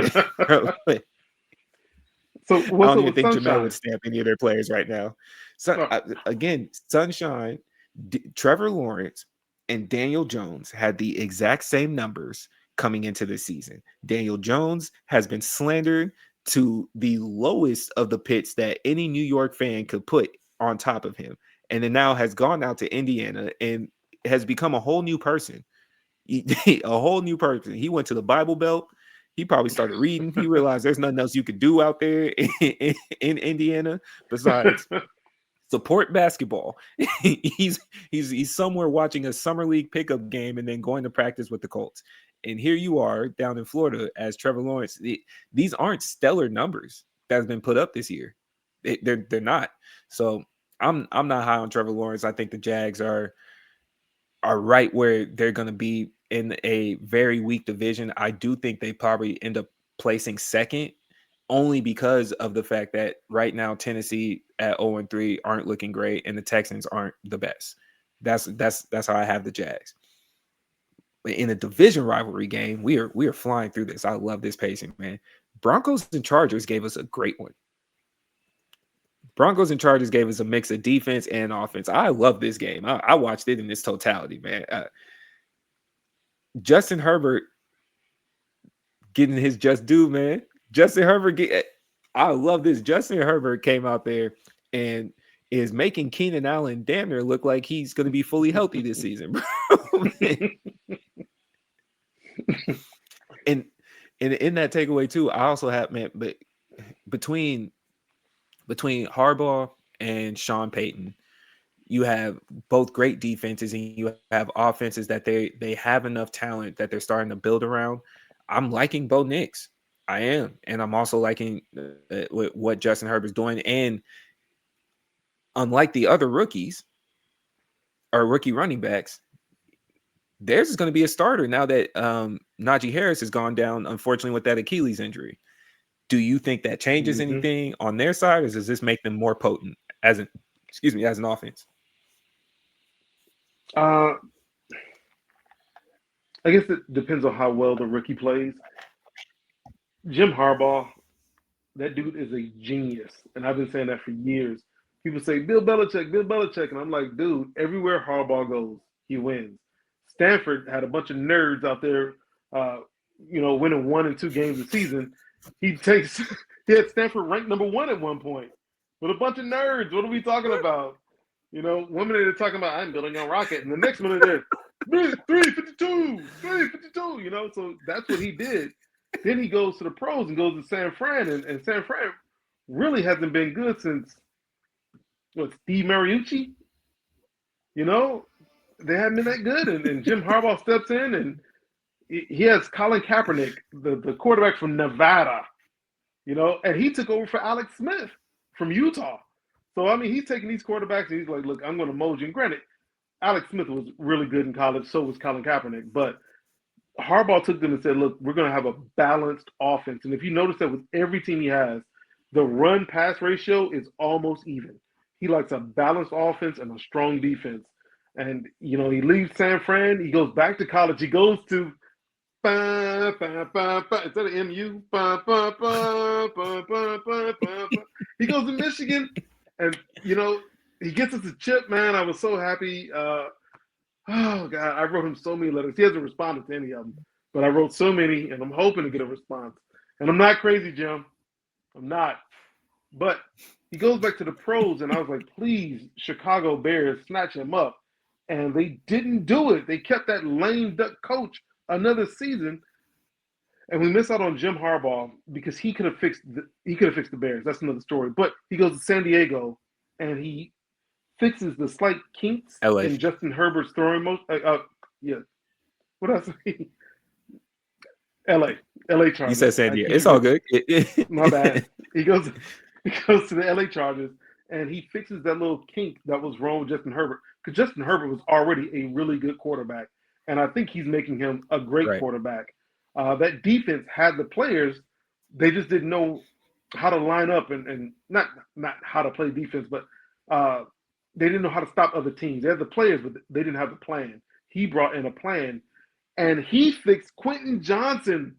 So I what's don't up even with think Jamel would Sunshine? stamp any of their players right now. So Oh, again, Sunshine, Trevor Lawrence, and Daniel Jones had the exact same numbers coming into this season. Daniel Jones has been slandered to the lowest of the pits that any New York fan could put on top of him, and then now has gone out to Indiana and has become a whole new person. A whole new person. He went to the Bible Belt. He probably started reading. He realized there's nothing else you could do out there in Indiana besides support basketball. he's somewhere watching a summer league pickup game and then going to practice with the Colts. And here you are down in Florida as Trevor Lawrence. These aren't stellar numbers that have been put up this year. They're not. So I'm not high on Trevor Lawrence. I think the Jags are right where they're going to be in a very weak division. I do think they probably end up placing second, only because of the fact that right now Tennessee at 0-3 aren't looking great and the Texans aren't the best. That's how I have the Jags. In a division rivalry game, we are flying through this. I love this pacing, man. Broncos and Chargers gave us a great one. Broncos and Chargers gave us a mix of defense and offense. I love this game. I watched it in its totality, man. Justin Herbert getting his just due, man. Justin Herbert I love this. Justin Herbert came out there and is making Keenan Allen damn near look like he's going to be fully healthy this season, bro. and and in that takeaway too, I also have, man, but between Harbaugh and Sean Payton, you have both great defenses and you have offenses that they have enough talent that they're starting to build around. I'm liking Bo Nix. I am. And I'm also liking what Justin Herbert's doing. And unlike the other rookies or rookie running backs, theirs is going to be a starter now that Najee Harris has gone down, unfortunately, with that Achilles injury. Do you think that changes mm-hmm. anything on their side, or does this make them more potent as an offense? Uh, I guess it depends on how well the rookie plays. Jim Harbaugh, that dude is a genius, and I've been saying that for years. People say Bill Belichick, and I'm like, dude, everywhere Harbaugh goes, he wins. Stanford had a bunch of nerds out there, uh, winning 1 and 2 games a season. He takes, he had Stanford ranked number 1 at one point with a bunch of nerds. What are we talking about? One minute they're talking about I'm building a rocket, and the next minute they're 352, 352. So that's what he did. Then he goes to the pros and goes to San Fran, and San Fran really hasn't been good since Steve Mariucci. They haven't been that good, and Jim Harbaugh steps in, and he has Colin Kaepernick, the quarterback from Nevada, and he took over for Alex Smith from Utah. So I mean, he's taking these quarterbacks, and he's like, look, I'm going to mold you. And granted, Alex Smith was really good in college, so was Colin Kaepernick, but Harbaugh took them and said, look, we're going to have a balanced offense. And if you notice that with every team he has, the run-pass ratio is almost even. He likes a balanced offense and a strong defense. And, he leaves San Fran. He goes back to college. He goes to instead of MU. He goes to Michigan. And, he gets us a chip, man. I was so happy. Oh God, I wrote him so many letters. He hasn't responded to any of them, but I wrote so many, and I'm hoping to get a response. And I'm not crazy, Jim. I'm not. But he goes back to the pros, and I was like, please, Chicago Bears, snatch him up. And they didn't do it. They kept that lame duck coach another season, and we miss out on Jim Harbaugh because he could have fixed the Bears. That's another story. But he goes to San Diego, and he fixes the slight kinks LA. in Justin Herbert's throwing motion. Yeah. What else? LA Chargers. You said San Diego. It's all good. My bad. He goes to the LA Chargers, and he fixes that little kink that was wrong with Justin Herbert, because Justin Herbert was already a really good quarterback, and I think he's making him a great quarterback. That defense had the players, they just didn't know how to line up and not how to play defense, but they didn't know how to stop other teams. They had the players, but they didn't have the plan. He brought in a plan, and he fixed Quentin Johnson.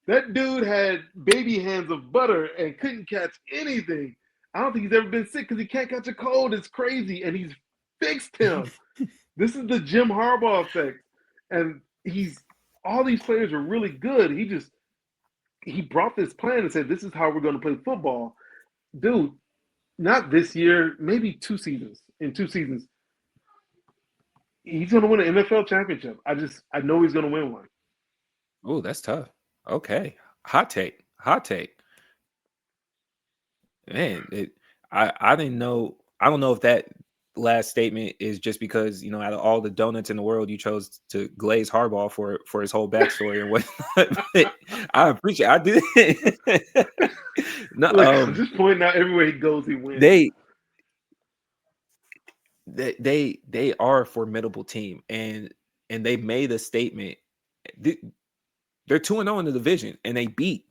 That dude had baby hands of butter and couldn't catch anything. I don't think he's ever been sick because he can't catch a cold. It's crazy, and he's fixed him. This is the Jim Harbaugh effect, and all these players are really good. He brought this plan and said, "This is how we're going to play football." Dude, not this year, maybe 2 seasons. In 2 seasons, he's going to win an NFL championship. I know he's going to win one. Oh, that's tough. Okay. Hot take. Man, I didn't know. I don't know if that last statement is just because, out of all the donuts in the world, you chose to glaze Harbaugh for his whole backstory and whatnot. I appreciate. I did. No, I'm just pointing out everywhere he goes, he wins. They are a formidable team, and they made a statement. They're 2-0 in the division, and they beat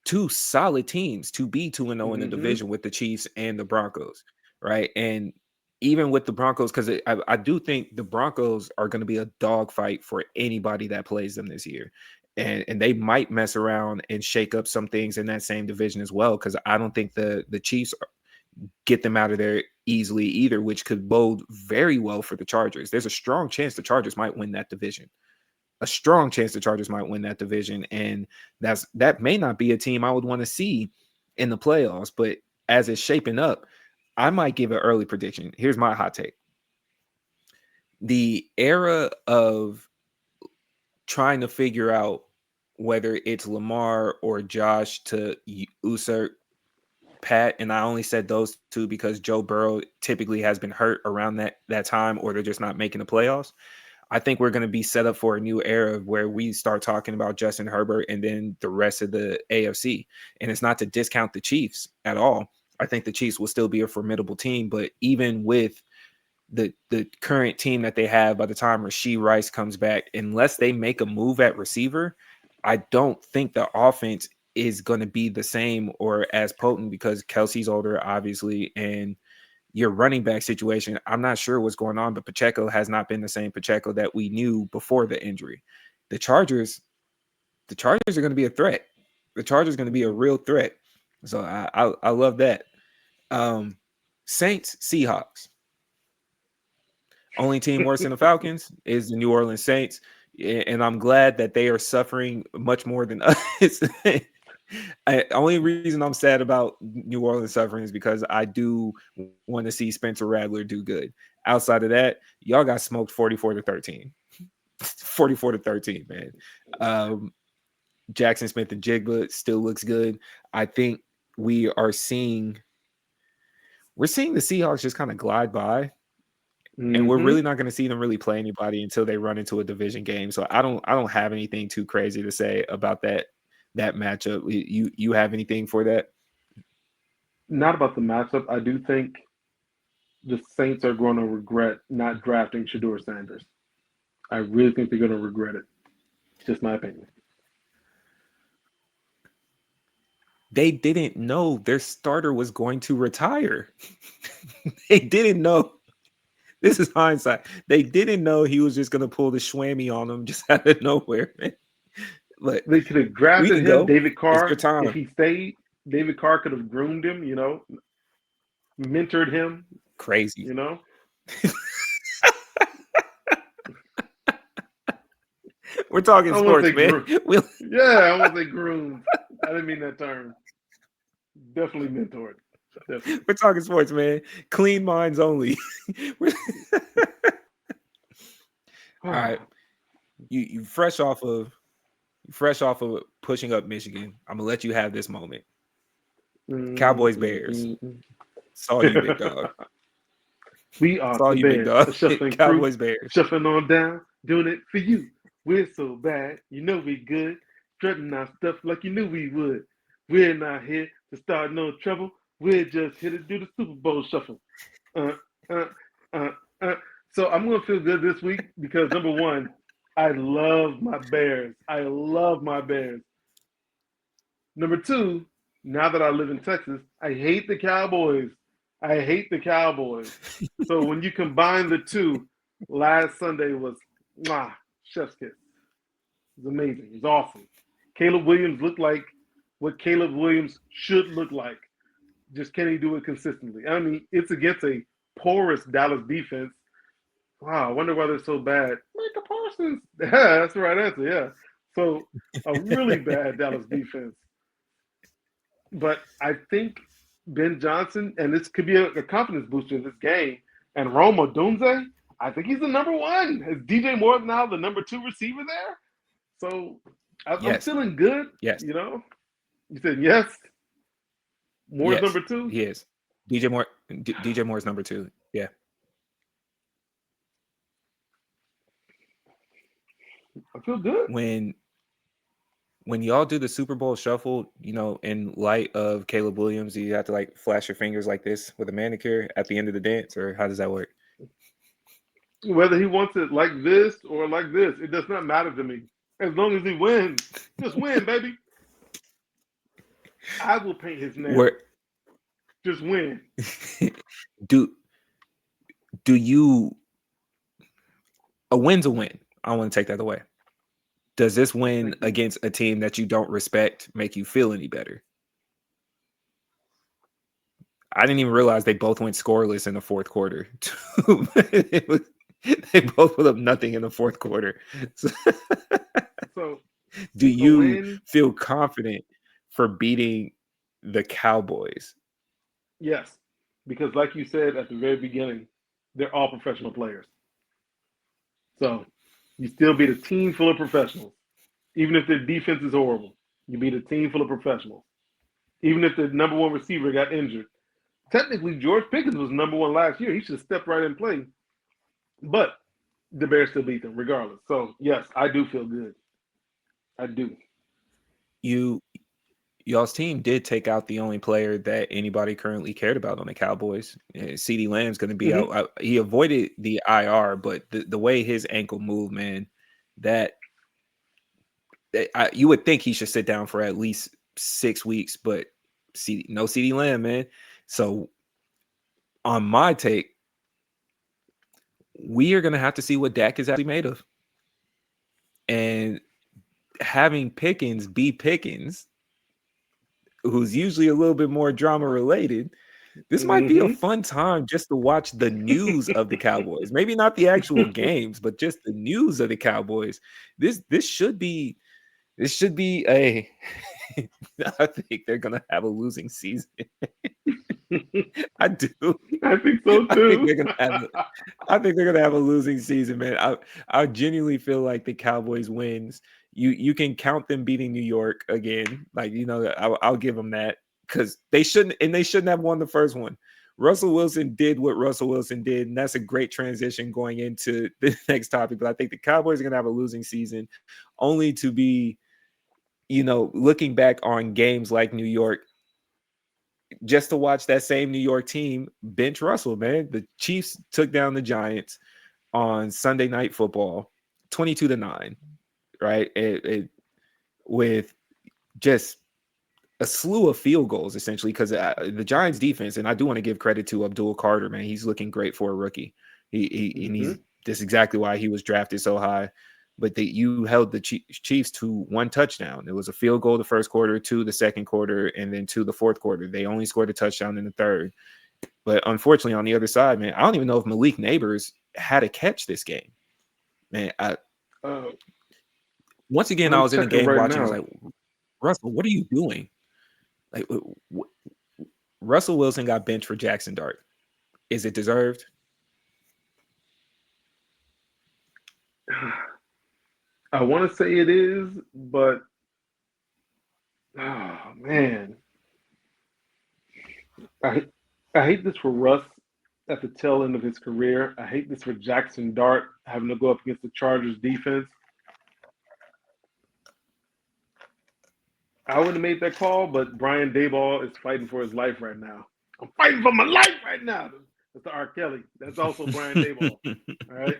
2 solid teams to be 2-0 in the division with the Chiefs and the Broncos, right? And even with the Broncos, because I do think the Broncos are going to be a dogfight for anybody that plays them this year. And they might mess around and shake up some things in that same division as well, because I don't think the Chiefs get them out of there easily either, which could bode very well for the Chargers. There's a strong chance the Chargers might win that division. And that may not be a team I would want to see in the playoffs, but as it's shaping up, I might give an early prediction. Here's my hot take. The era of trying to figure out whether it's Lamar or Josh to usurp Pat, and I only said those 2 because Joe Burrow typically has been hurt around that time, or they're just not making the playoffs. I think we're going to be set up for a new era where we start talking about Justin Herbert and then the rest of the AFC. And it's not to discount the Chiefs at all. I think the Chiefs will still be a formidable team, but even with the current team that they have by the time Rashee Rice comes back, unless they make a move at receiver, I don't think the offense is going to be the same or as potent, because Kelsey's older, obviously, and your running back situation, I'm not sure what's going on, but Pacheco has not been the same Pacheco that we knew before the injury. The Chargers are going to be a threat. The Chargers are going to be a real threat. So I love that. Saints, Seahawks. Only team worse than the Falcons is the New Orleans Saints. And I'm glad that they are suffering much more than us. Only reason I'm sad about New Orleans suffering is because I do want to see Spencer Rattler do good. Outside of that, y'all got smoked 44-13. 44-13, man. Jackson Smith and Jigba still looks good. I think we're seeing the Seahawks just kind of glide by. And we're really not going to see them really play anybody until they run into a division game. So I don't have anything too crazy to say about that matchup. You have anything for that? Not about the matchup. I do think the Saints are going to regret not drafting Shedeur Sanders. I really think they're going to regret it. Just my opinion. They didn't know their starter was going to retire. They didn't know. This is hindsight. They didn't know he was just going to pull the Schwammy on them just out of nowhere. But they could have drafted him, go. David Carr. It's your time. If he stayed, David Carr could have groomed him, mentored him. Crazy. We're talking sports, man. Yeah, I want to say groomed. I didn't mean that term. Definitely mentored. Definitely. We're talking sports, man. Clean minds only. All right. You fresh off of pushing up Michigan. I'm gonna let you have this moment. Cowboys Bears. Saw you, big dog. We are the you, Bears. big dog. Shuffling Cowboys crew, Bears. shuffling on down, doing it for you. We're so bad, we good. Strutting our stuff like you knew we would. We're not here to start no trouble. We're just here to do the Super Bowl shuffle. So I'm going to feel good this week because, number one, I love my Bears. Number two, now that I live in Texas, I hate the Cowboys. So when you combine the two, last Sunday was chef's kiss. It was amazing. It was awesome. Caleb Williams looked like what Caleb Williams should look like. Just can he do it consistently? I mean, it's against a porous Dallas defense. Wow, I wonder why they're so bad. Micah Parsons. Yeah, that's the right answer, yeah. So a really bad Dallas defense. But I think Ben Johnson, and this could be a confidence booster in this game, and Rome Odunze, I think he's the number one. Is DJ Moore now the number 2 receiver there? So I'm feeling good. Yes. You said yes? Moore's number 2? He is. DJ Moore's number 2. Yeah. I feel good. When y'all do the Super Bowl shuffle, in light of Caleb Williams, you have to like flash your fingers like this with a manicure at the end of the dance, or how does that work? Whether he wants it like this or like this, it does not matter to me. As long as he wins, just win, baby. I will paint his name. Just win. Do you? A win's a win. I don't want to take that away. Does this win against a team that you don't respect make you feel any better? I didn't even realize they both went scoreless in the fourth quarter. They both put up nothing in the fourth quarter. So do you feel confident for beating the Cowboys? Yes, because like you said at the very beginning, they're all professional players. So you still beat a team full of professionals. Even if their defense is horrible, you beat a team full of professionals. Even if the number 1 receiver got injured. Technically, George Pickens was number 1 last year. He should have stepped right in play. But the Bears still beat them regardless. So, yes, I do feel good. I do. Y'all's team did take out the only player that anybody currently cared about on the Cowboys. CeeDee Lamb's going to be out. He avoided the IR, but the way his ankle moved, man, you would think he should sit down for at least 6 weeks, but no CeeDee Lamb, man. So On my take, we are going to have to see what Dak is actually made of. And having Pickens be Pickens, who's usually a little bit more drama related, this might be a Mm-hmm. fun time just to watch the news of the Cowboys. Maybe not the actual games, but just the news of the Cowboys. This should be a I think they're gonna have a losing season. I do. I think so I think too. they're gonna have I think they're gonna have a losing season, man. I genuinely feel like the Cowboys wins. You can count them beating New York again. Like I'll give them that because they shouldn't have won the first one. Russell Wilson did what Russell Wilson did, and that's a great transition going into the next topic. But I think the Cowboys are gonna have a losing season, only to be, looking back on games like New York, just to watch that same New York team bench Russell, man. The Chiefs took down the Giants on Sunday Night Football, 22-9, right? With just a slew of field goals, essentially, because the Giants defense, and I do want to give credit to Abdul Carter, man. He's looking great for a rookie. And Mm-hmm. that's exactly why he was drafted so high. But you held the Chiefs to one touchdown. It was a field goal the first quarter, two the second quarter, and then two the fourth quarter. They only scored a touchdown in the third. But unfortunately, on the other side, man, I don't even know if Malik Neighbors had a catch this game. Man, Uh, once again, I I'm was in the checking game right watching. I was now. like, Russell, what are you doing? Like, Russell Wilson got benched for Jackson Dart. Is it deserved? I want to say it is, but oh man, I I hate this for Russ at the tail end of his career. I hate this for Jackson Dart having to go up against the Chargers defense. I wouldn't have made that call, but Brian Dayball is fighting for his life right now. I'm fighting for my life right now. That's the R. Kelly. That's also Brian Dayball. All right.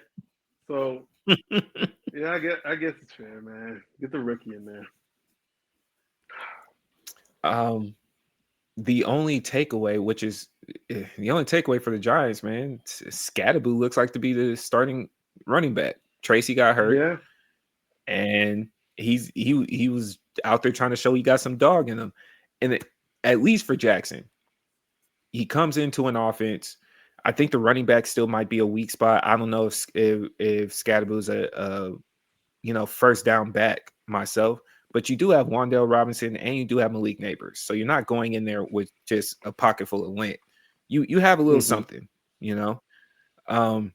So yeah, I guess it's fair, man. Get the rookie in there. um, the only takeaway, which is the only takeaway for the Giants, man, Scattaboo looks like to be the starting running back. Tracy got hurt, Yeah. and he was out there trying to show he got some dog in him. And at least for Jackson, he comes into an offense. I think the running back still might be a weak spot. I don't know if Scattaboo's a first down back myself, but you do have Wandale Robinson and you do have Malik Neighbors. So you're not going in there with just a pocket full of lint. You have a little Mm-hmm. something, you know. Um,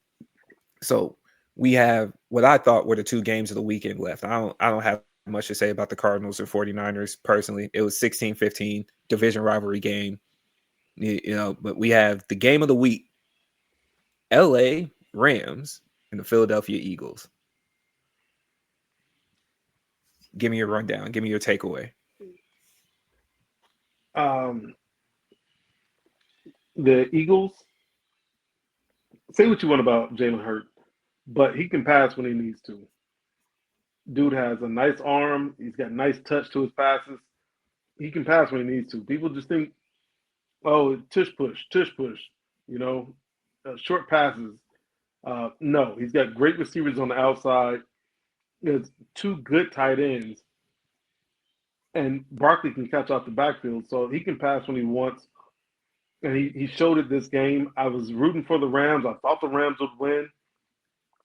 so we have what I thought were the two games of the weekend left. I don't have much to say about the Cardinals or 49ers personally. It was 16-15 division rivalry game. But we have the game of the week, LA Rams and the Philadelphia Eagles. Give me your rundown. Give me your takeaway. Um, the Eagles. Say what you want about Jalen Hurt, but he can pass when he needs to. Dude has a nice arm. He's got nice touch to his passes. He can pass when he needs to. People just think, oh, tush push, you know, short passes. No, he's got great receivers on the outside. There's two good tight ends, and Barkley can catch off the backfield, so he can pass when he wants. And he showed it this game. I was rooting for the Rams. I thought the Rams would win.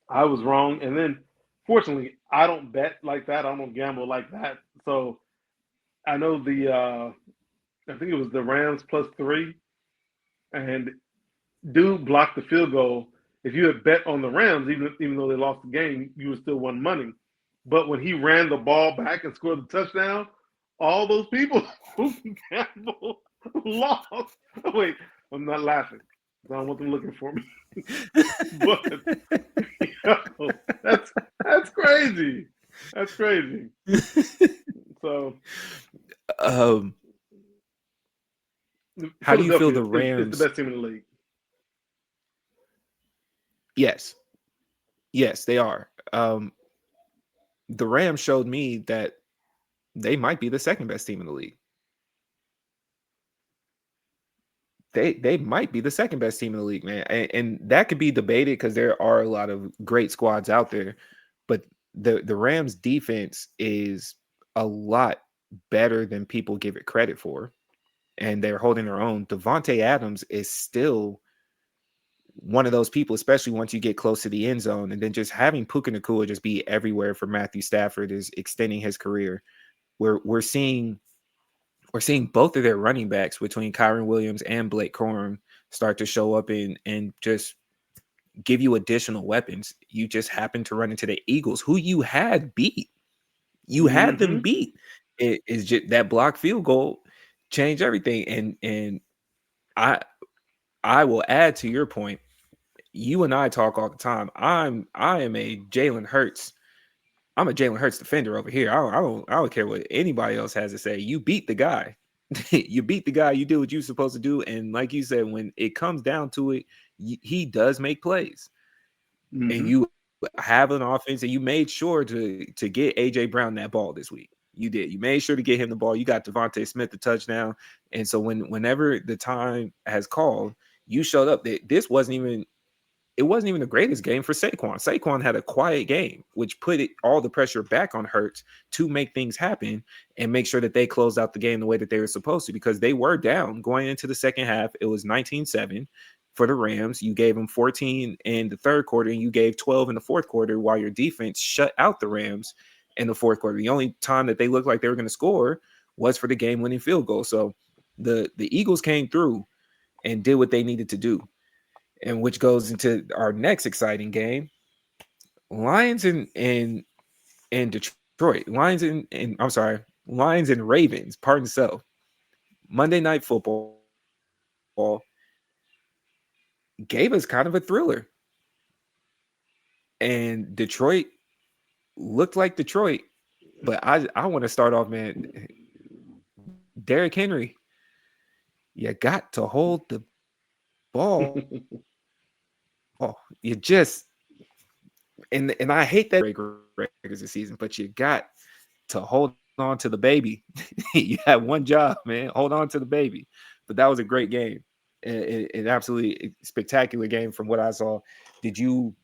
I was wrong. And then, fortunately, I don't bet like that. I don't gamble like that. So I know I think it was the Rams +3, and dude blocked the field goal. If you had bet on the Rams, even though they lost the game, you would still won money. But when he ran the ball back and scored the touchdown, all those people who gambled lost. Oh, wait, I'm not laughing. I don't want them looking for me. But that's crazy. That's crazy. So um, how do you feel Philadelphia the is the Rams? best team in the league. Yes, yes, they are. The Rams showed me that they might be the second best team in the league. they might be the second best team in the league, man. And that could be debated because there are a lot of great squads out there, but the Rams defense is a lot better than people give it credit for, and they're holding their own. Devontae Adams is still one of those people, especially once you get close to the end zone, and then just having Puka Nacua just be everywhere for Matthew Stafford is extending his career. We're seeing both of their running backs between Kyron Williams and Blake Corum start to show up and just give you additional weapons. You just happen to run into the Eagles, who you had beat. You had them Mm-hmm. beat. It is just that block field goal changed everything. And I I will add to your point. You and I talk all the time. I am a Jalen Hurts. I'm a Jalen Hurts defender over here. I don't care what anybody else has to say. You beat the guy. You beat the guy. You do what you're supposed to do. And like you said, when it comes down to it, he does make plays. And Mm-hmm. you have an offense, and you made sure to get AJ Brown that ball this week. You did. You made sure to get him the ball. You got Devontae Smith the touchdown. And so whenever the time has called, you showed up. This wasn't even the greatest game for Saquon. Saquon had a quiet game, which put all the pressure back on Hurts to make things happen and make sure that they closed out the game the way that they were supposed to, because they were down going into the second half. It was 19-7 for the Rams. You gave them 14 in the third quarter, and you gave 12 in the fourth quarter, while your defense shut out the Rams in the fourth quarter. The only time that they looked like they were going to score was for the game-winning field goal. So the Eagles came through and did what they needed to do, and which goes into our next exciting game: Lions and Detroit. Lions and Ravens. Pardon self. Monday Night Football gave us kind of a thriller, and Detroit looked like Detroit. But I want to start off, man. Derrick Henry, you got to hold the ball. You just and I hate that regular season, but you got to hold on to the baby. You have one job, man. Hold on to the baby. But that was a great game, an absolutely spectacular game from what I saw. Did you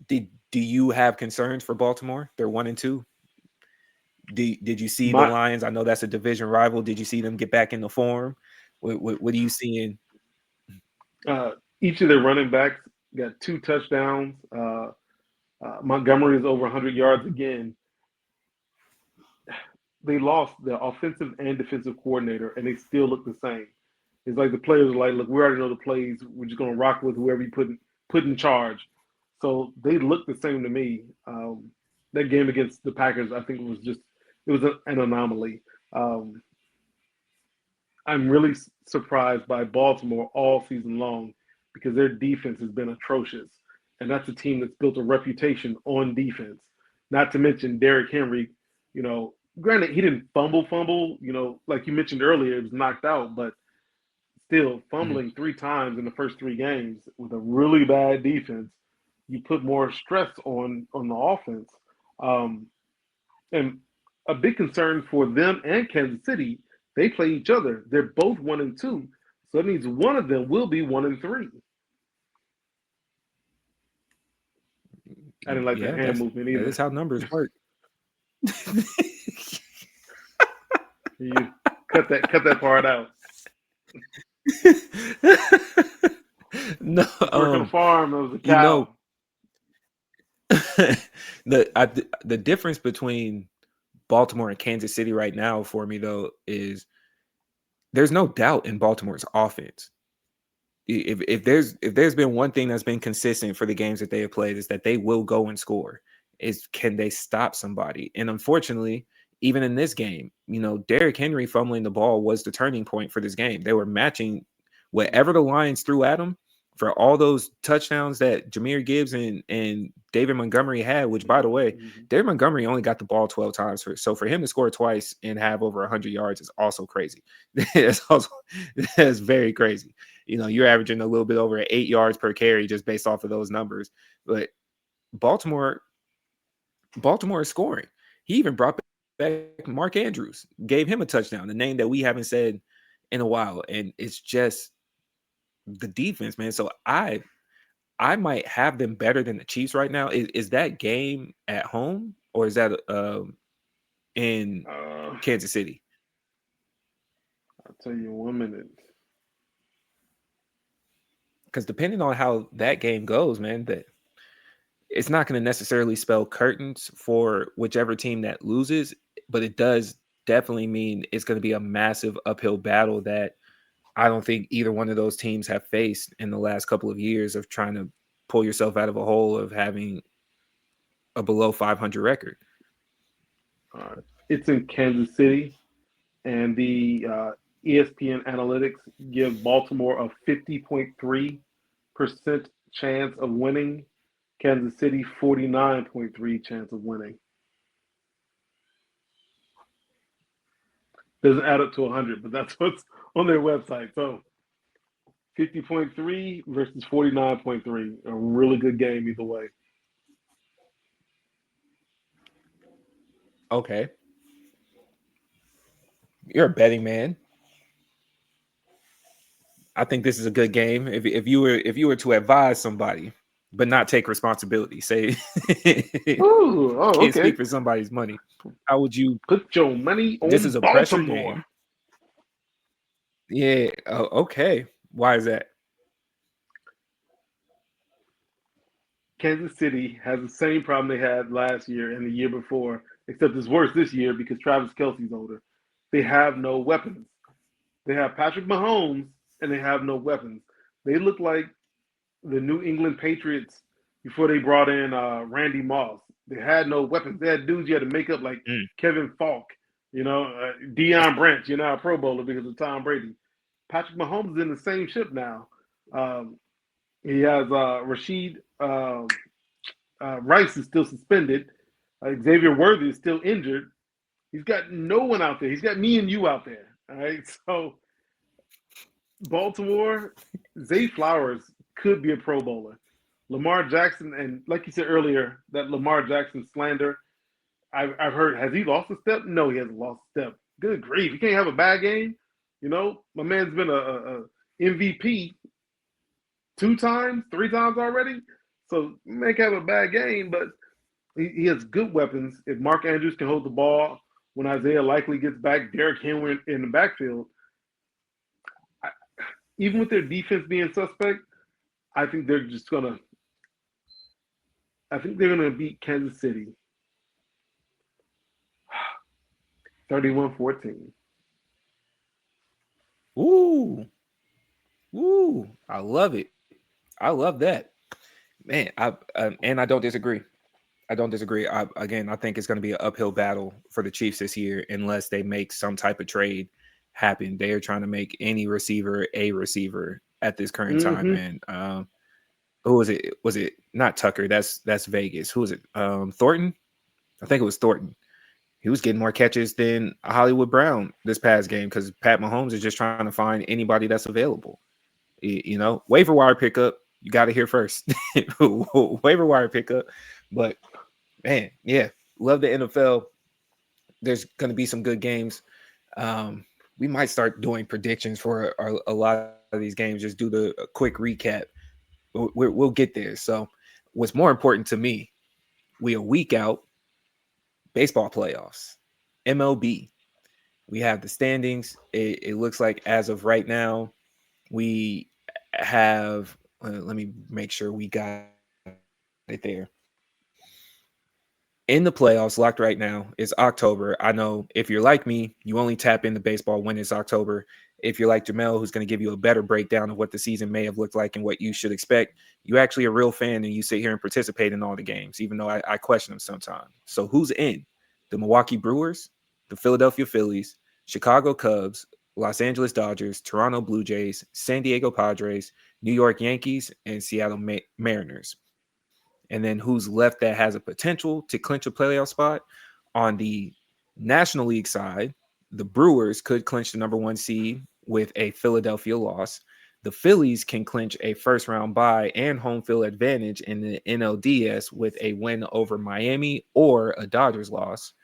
do you have concerns for Baltimore? They're 1-2. Did you see the My Lions? I know that's a division rival. Did you see them get back into form? What are you seeing? uh, each of their running backs got 2 touchdowns. Montgomery is over 100 yards again. They lost their offensive and defensive coordinator, and they still look the same. It's like the players are like, look, we already know the plays. We're just going to rock with whoever you put in charge. So they look the same to me. That game against the Packers, I think it was an anomaly. Um, I'm really surprised by Baltimore all season long because their defense has been atrocious, and that's a team that's built a reputation on defense. Not to mention Derrick Henry. You know, granted he didn't fumble. You know, like you mentioned earlier, it was knocked out, but still Mhm. fumbling 3 times in the first 3 games with a really bad defense, you put more stress on the offense. Um, and a big concern for them and Kansas City, they play each other. They're both 1-2, so that means one of them will be 1-3. I didn't like that Yeah, hand movement that is either. how numbers work. You cut that part out. No, Work on the farm. It was a you know, cow. the difference between Baltimore and Kansas City right now for me though is there's no doubt in Baltimore's offense. If there's been one thing that's been consistent for the games that they have played, is that they will go and score. Is can they stop somebody? And unfortunately, even in this game, Derrick Henry fumbling the ball was the turning point for this game. They were matching whatever the Lions threw at them for all those touchdowns that Jahmyr Gibbs and David Montgomery had, which, by the way, Mm-hmm. David Montgomery only got the ball 12 times. So for him to score twice and have over 100 yards is also crazy. That's very crazy. You're averaging a little bit over 8 yards per carry just based off of those numbers. But Baltimore is scoring. He even brought back Mark Andrews, gave him a touchdown, the name that we haven't said in a while. And it's just the defense, man. So I might have them better than the Chiefs right now. Is that game at home or is that in Kansas City? I'll tell you 1 minute. Because depending on how that game goes, man, that it's not going to necessarily spell curtains for whichever team that loses, but it does definitely mean it's going to be a massive uphill battle that I don't think either one of those teams have faced in the last couple of years of trying to pull yourself out of a hole of having a below 500 record. It's in Kansas City, and the ESPN analytics give Baltimore a 50.3% chance of winning. Kansas City 49.3 chance of winning. Doesn't add up to 100, but that's what's on their website. So 50.3 versus 49.3, a really good game either way. Okay. You're a betting man. I think this is a good game. If you were to advise somebody, but not take responsibility, say Ooh, oh, can't okay. speak for somebody's money. How would you? Put your money This on is a pressure Baltimore. game. Yeah. Oh, okay. Why is that? Kansas City has the same problem they had last year and the year before, except it's worse this year because Travis Kelce's older. They have no weapons. They have Patrick Mahomes, and they have no weapons. They look like the New England Patriots before they brought in Randy Moss. They had no weapons. They had dudes you had to make up like Mm. Kevin Falk, Deion Branch, a Pro Bowler because of Tom Brady. Patrick Mahomes is in the same ship now. He has Rashid Rice is still suspended. Xavier Worthy is still injured. He's got no one out there. He's got me and you out there. All right. So Baltimore, Zay Flowers could be a Pro Bowler. Lamar Jackson, and like you said earlier, that Lamar Jackson slander, I've heard, has he lost a step? No, he hasn't lost a step. Good grief. He can't have a bad game. My man's been a MVP 2 times, 3 times already. So man can have a bad game, but he has good weapons. If Mark Andrews can hold the ball when Isaiah likely gets back, Derrick Henry in the backfield, even with their defense being suspect, I think they're just gonna. I think they're gonna beat Kansas City 31-14. Ooh, ooh! I love it. I love that, man. And I don't disagree. I don't disagree. I think it's going to be an uphill battle for the Chiefs this year unless they make some type of trade happen. They are trying to make any receiver a receiver at this current time, Mm-hmm. man. Who was it? Was it not Tucker? That's Vegas. Who was it? Thornton. I think it was Thornton. He was getting more catches than Hollywood Brown this past game because Pat Mahomes is just trying to find anybody that's available. Waiver wire pickup. You got to hear first. Waiver wire pickup. But man, yeah, love the NFL. There's going to be some good games. We might start doing predictions for a lot of these games. Just do the quick recap. We'll get there. So, what's more important to me? We a week out. Baseball playoffs, MLB. We have the standings. It looks like as of right now, we have. Let me make sure we got it there. In the playoffs, locked right now, is October. I know if you're like me, you only tap into baseball when it's October. If you're like Jamel, who's going to give you a better breakdown of what the season may have looked like and what you should expect, you actually a real fan and you sit here and participate in all the games, even though I question them sometimes. So who's in? The Milwaukee Brewers, the Philadelphia Phillies, Chicago Cubs, Los Angeles Dodgers, Toronto Blue Jays, San Diego Padres, New York Yankees, and Seattle Mariners. And then who's left that has a potential to clinch a playoff spot on the National League side? The Brewers could clinch the number one seed with a Philadelphia loss. The Phillies can clinch a first round bye and home field advantage in the NLDS with a win over Miami or a Dodgers loss.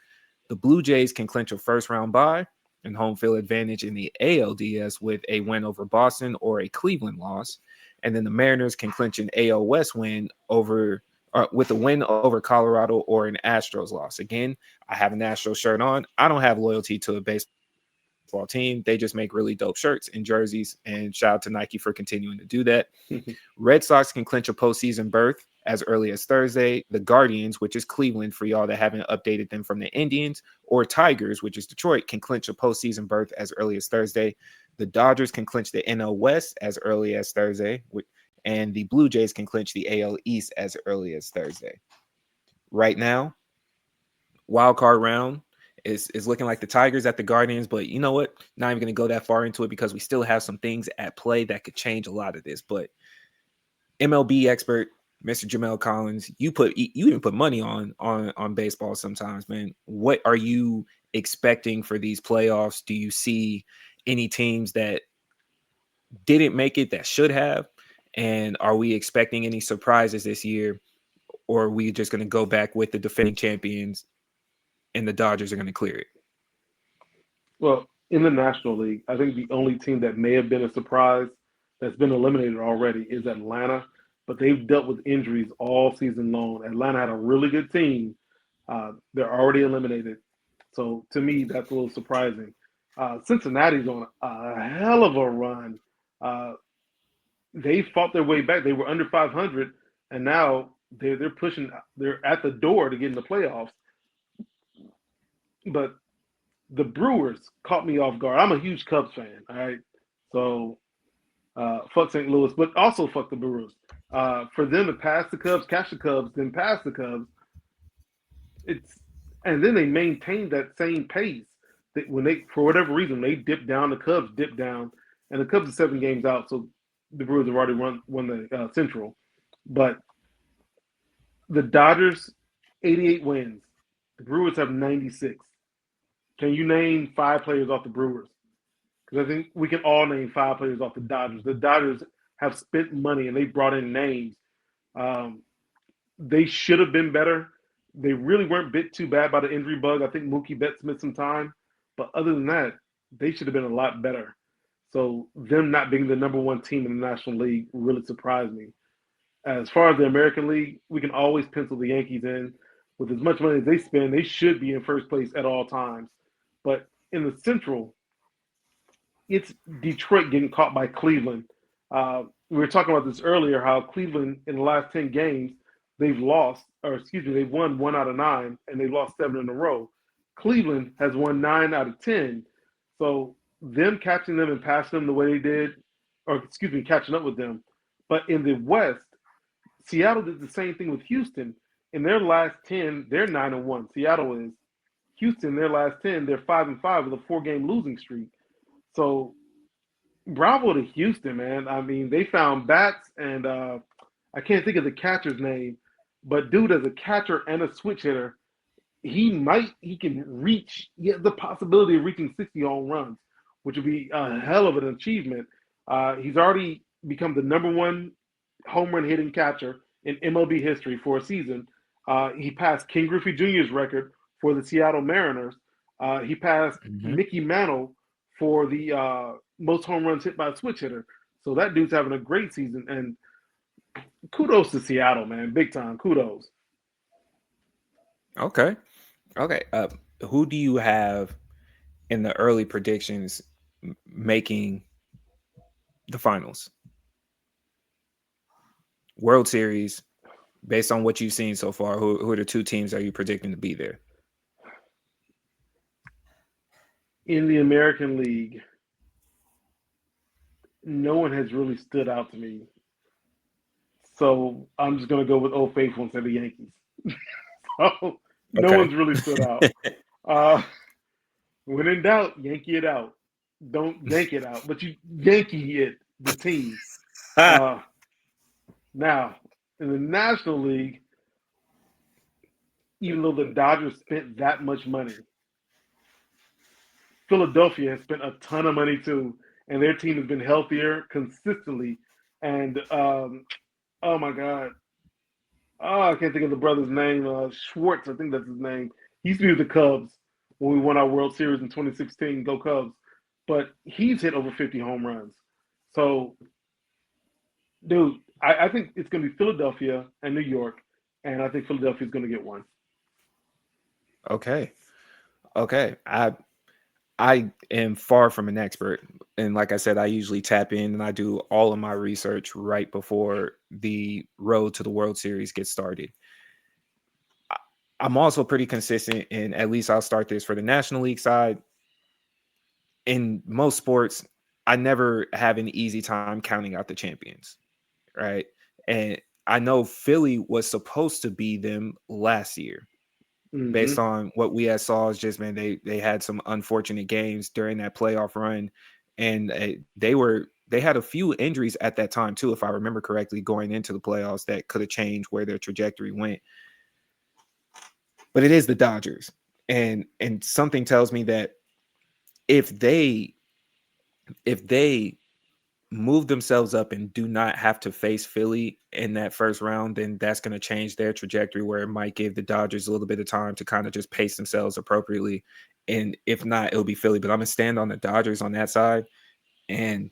The Blue Jays can clinch a first round bye and home field advantage in the ALDS with a win over Boston or a Cleveland loss. And then the Mariners can clinch an AL West win over with a win over Colorado or an Astros loss. Again, I have an Astros shirt on. I don't have loyalty to a baseball team. They just make really dope shirts and jerseys. And shout out to Nike for continuing to do that. Red Sox can clinch a postseason berth as early as Thursday. The Guardians, which is Cleveland for y'all that haven't updated them from the Indians, or Tigers, which is Detroit, can clinch a postseason berth as early as Thursday. The Dodgers can clinch the NL West as early as Thursday, and the Blue Jays can clinch the AL East as early as Thursday. Right now, wild card round is looking like the Tigers at the Guardians, but you know what? Not even going to go that far into it because we still have some things at play that could change a lot of this. But MLB expert Mr. Jamel Collins, you even put money on baseball sometimes, man. What are you expecting for these playoffs? Do you see any teams that didn't make it that should have? And are we expecting any surprises this year? Or are we just going to go back with the defending champions and the Dodgers are going to clear it? Well, in the National League, I think the only team that may have been a surprise that's been eliminated already is Atlanta, but they've dealt with injuries all season long. Atlanta had a really good team. They're already eliminated. So to me, that's a little surprising. Cincinnati's on a hell of a run. Uh, they fought their way back. They were under 500, and now they're pushing. They're at the door to get in the playoffs. But the Brewers caught me off guard. I'm a huge Cubs fan. All right, so fuck St. Louis, but also fuck the Brewers. For them to pass the Cubs, catch the Cubs, then pass the Cubs, it's and then they maintained that same pace. That when they, for whatever reason, they dipped down, the Cubs dipped down, and the Cubs are 7 games out, so the Brewers have already won the Central. But the Dodgers, 88 wins. The Brewers have 96. Can you name 5 players off the Brewers? Because I think we can all name 5 players off the Dodgers. The Dodgers have spent money and they brought in names. Um, they should have been better. They really weren't bit too bad by the injury bug. I think Mookie Betts missed some time. But other than that, they should have been a lot better. So them not being the number one team in the National League really surprised me. As far as the American League, we can always pencil the Yankees in. With as much money as they spend, they should be in first place at all times. But in the Central, it's Detroit getting caught by Cleveland. We were talking about this earlier, how Cleveland in the last 10 games, they've won 1 out of 9, and they lost 7 in a row. Cleveland has won 9 out of 10. So them catching them and passing them the way they did, catching up with them. But in the West, Seattle did the same thing with Houston. In their last 10, they're 9-1. Seattle is. Houston, their last 10, they're 5-5 with a 4-game losing streak. So bravo to Houston, man. I mean, they found bats, and I can't think of the catcher's name, but dude, as a catcher and a switch hitter, he can reach. He has the possibility of reaching 60 home runs, which would be a hell of an achievement. He's already become the number one home run hitting catcher in MLB history for a season. He passed King Griffey Jr.'s record for the Seattle Mariners. He passed Mickey Mantle for the most home runs hit by a switch hitter. So that dude's having a great season. And kudos to Seattle, man. Big time. Kudos. Okay. Who do you have in the early predictions making the finals? World Series, based on what you've seen so far, who are the 2 teams are you predicting to be there? In the American League, no one has really stood out to me. So I'm just going to go with Old Faithful instead of the Yankees. So no one's really stood out. When in doubt, Yankee it out. Don't yank it out, but you Yankee it, the team. Now, in the National League, even though the Dodgers spent that much money, Philadelphia has spent a ton of money too, and their team has been healthier consistently. And oh my God, I can't think of the brother's name. Schwartz, I think that's his name. He used to be with the Cubs. when we won our World Series in 2016. Go Cubs! But he's hit over 50 home runs. So, dude, I think it's going to be Philadelphia and New York, and I think Philadelphia is going to get one. Okay. Okay. I am far from an expert. And like I said, I usually tap in and I do all of my research right before the road to the World Series gets started. I- I'm also pretty consistent, and at least I'll start this for the National League side. In most sports, I never have an easy time counting out the champions, right? And I know Philly was supposed to be them last year, based Mm-hmm. on what we had saw. Is just, man, they had some unfortunate games during that playoff run, and they had a few injuries at that time too, if I remember correctly, going into the playoffs that could have changed where their trajectory went. But it is the Dodgers, and something tells me that if they if they move themselves up and do not have to face Philly in that first round, then that's going to change their trajectory, where it might give the Dodgers a little bit of time to kind of just pace themselves appropriately. And if not, it'll be Philly. But I'm going to stand on the Dodgers on that side. And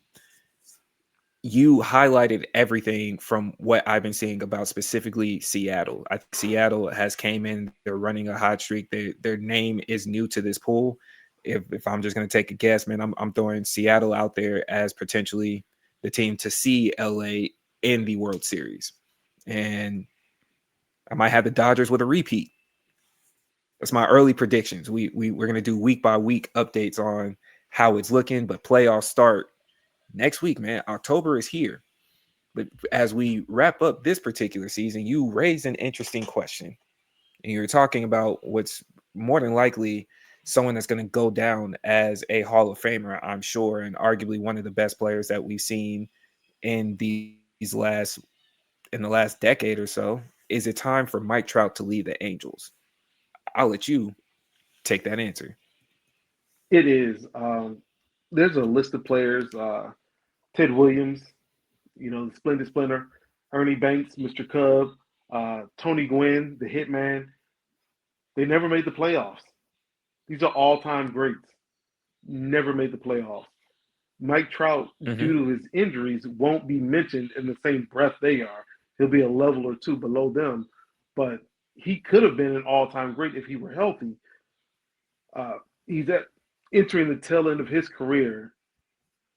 you highlighted everything from what I've been seeing about specifically Seattle. I think Seattle has came in, they're running a hot streak. Their name is new to this pool. If I'm just going to take a guess, man, I'm throwing Seattle out there as potentially the team to see LA in the World Series. And I might have the Dodgers with a repeat. That's my early predictions. We're going to do week by week updates on how it's looking, but playoffs start next week, man. October is here. But as we wrap up this particular season, you raised an interesting question. And you're talking about what's more than likely someone that's going to go down as a Hall of Famer, I'm sure, and arguably one of the best players that we've seen in the last decade or so. Is it time for Mike Trout to leave the Angels? I'll let you take that answer. It is. There's a list of players. Ted Williams, the Splendid Splinter, Ernie Banks, Mr. Cub, Tony Gwynn, the Hitman. They never made the playoffs. These are all-time greats. Never made the playoffs. Mike Trout, Mm-hmm. due to his injuries, won't be mentioned in the same breath they are. He'll be a level or two below them, but he could have been an all-time great if he were healthy. He's entering the tail end of his career,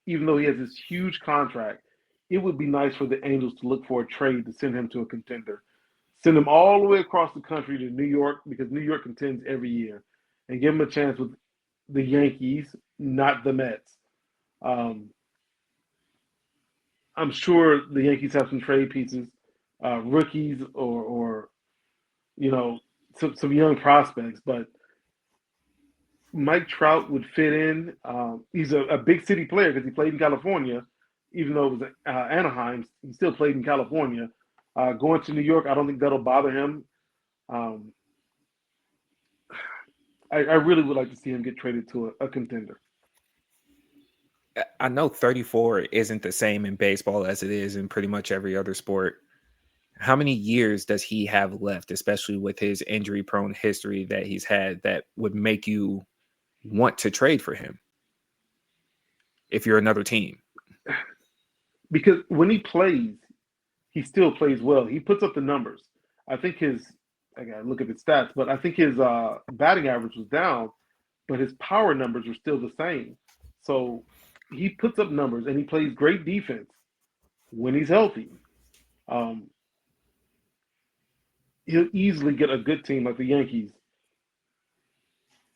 even though he has this huge contract. It would be nice for the Angels to look for a trade to send him to a contender. Send him all the way across the country to New York because New York contends every year, and give him a chance with the Yankees, not the Mets. Um, I'm sure the Yankees have some trade pieces, rookies or you know some young prospects, but Mike Trout would fit in. He's a big city player because he played in California, even though it was Anaheim. He still played in California. Going to New York, I don't think that'll bother him. Um, I really would like to see him get traded to a contender. I know 34 isn't the same in baseball as it is in pretty much every other sport. How many years does he have left, especially with his injury prone history that he's had, that would make you want to trade for him if you're another team? Because when he plays, he still plays well. He puts up the numbers. I think I gotta look at his stats, but I think his batting average was down, but his power numbers are still the same. So he puts up numbers and he plays great defense when he's healthy. Um, he'll easily get a good team like the Yankees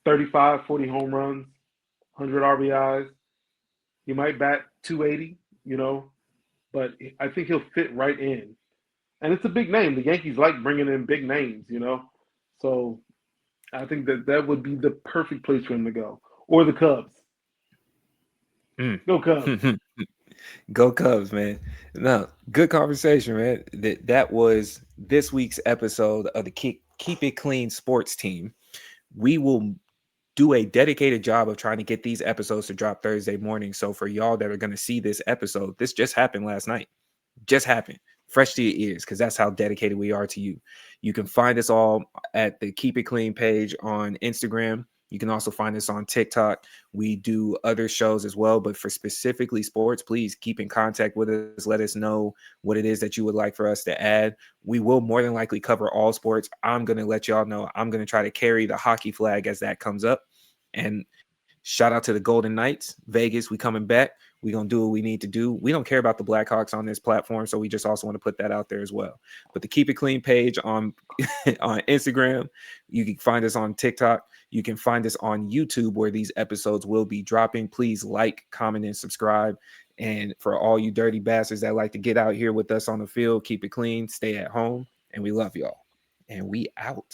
35, 40 home runs, 100 RBIs. He might bat 280, but I think he'll fit right in. And it's a big name. The Yankees like bringing in big names. So I think that would be the perfect place for him to go. Or the Cubs. Mm. Go Cubs. Go Cubs, man. No, good conversation, man. That was this week's episode of the Keep It Clean Sports Team. We will do a dedicated job of trying to get these episodes to drop Thursday morning. So for y'all that are going to see this episode, this just happened last night. Just happened. Fresh to your ears, because that's how dedicated we are to you. You can find us all at the Keep It Clean page on Instagram. You can also find us on TikTok. We do other shows as well, but for specifically sports, please keep in contact with us. Let us know what it is that you would like for us to add. We will more than likely cover all sports. I'm going to let y'all know I'm going to try to carry the hockey flag as that comes up. And shout out to the Golden Knights, Vegas. We coming back. We gonna do what we need to do. We don't care about the Blackhawks on this platform, so we just also want to put that out there as well. But the Keep It Clean page on on Instagram, you can find us on TikTok. You can find us on YouTube where these episodes will be dropping. Please like, comment, and subscribe. And for all you dirty bastards that like to get out here with us on the field, keep it clean, stay at home, and we love y'all. And we out.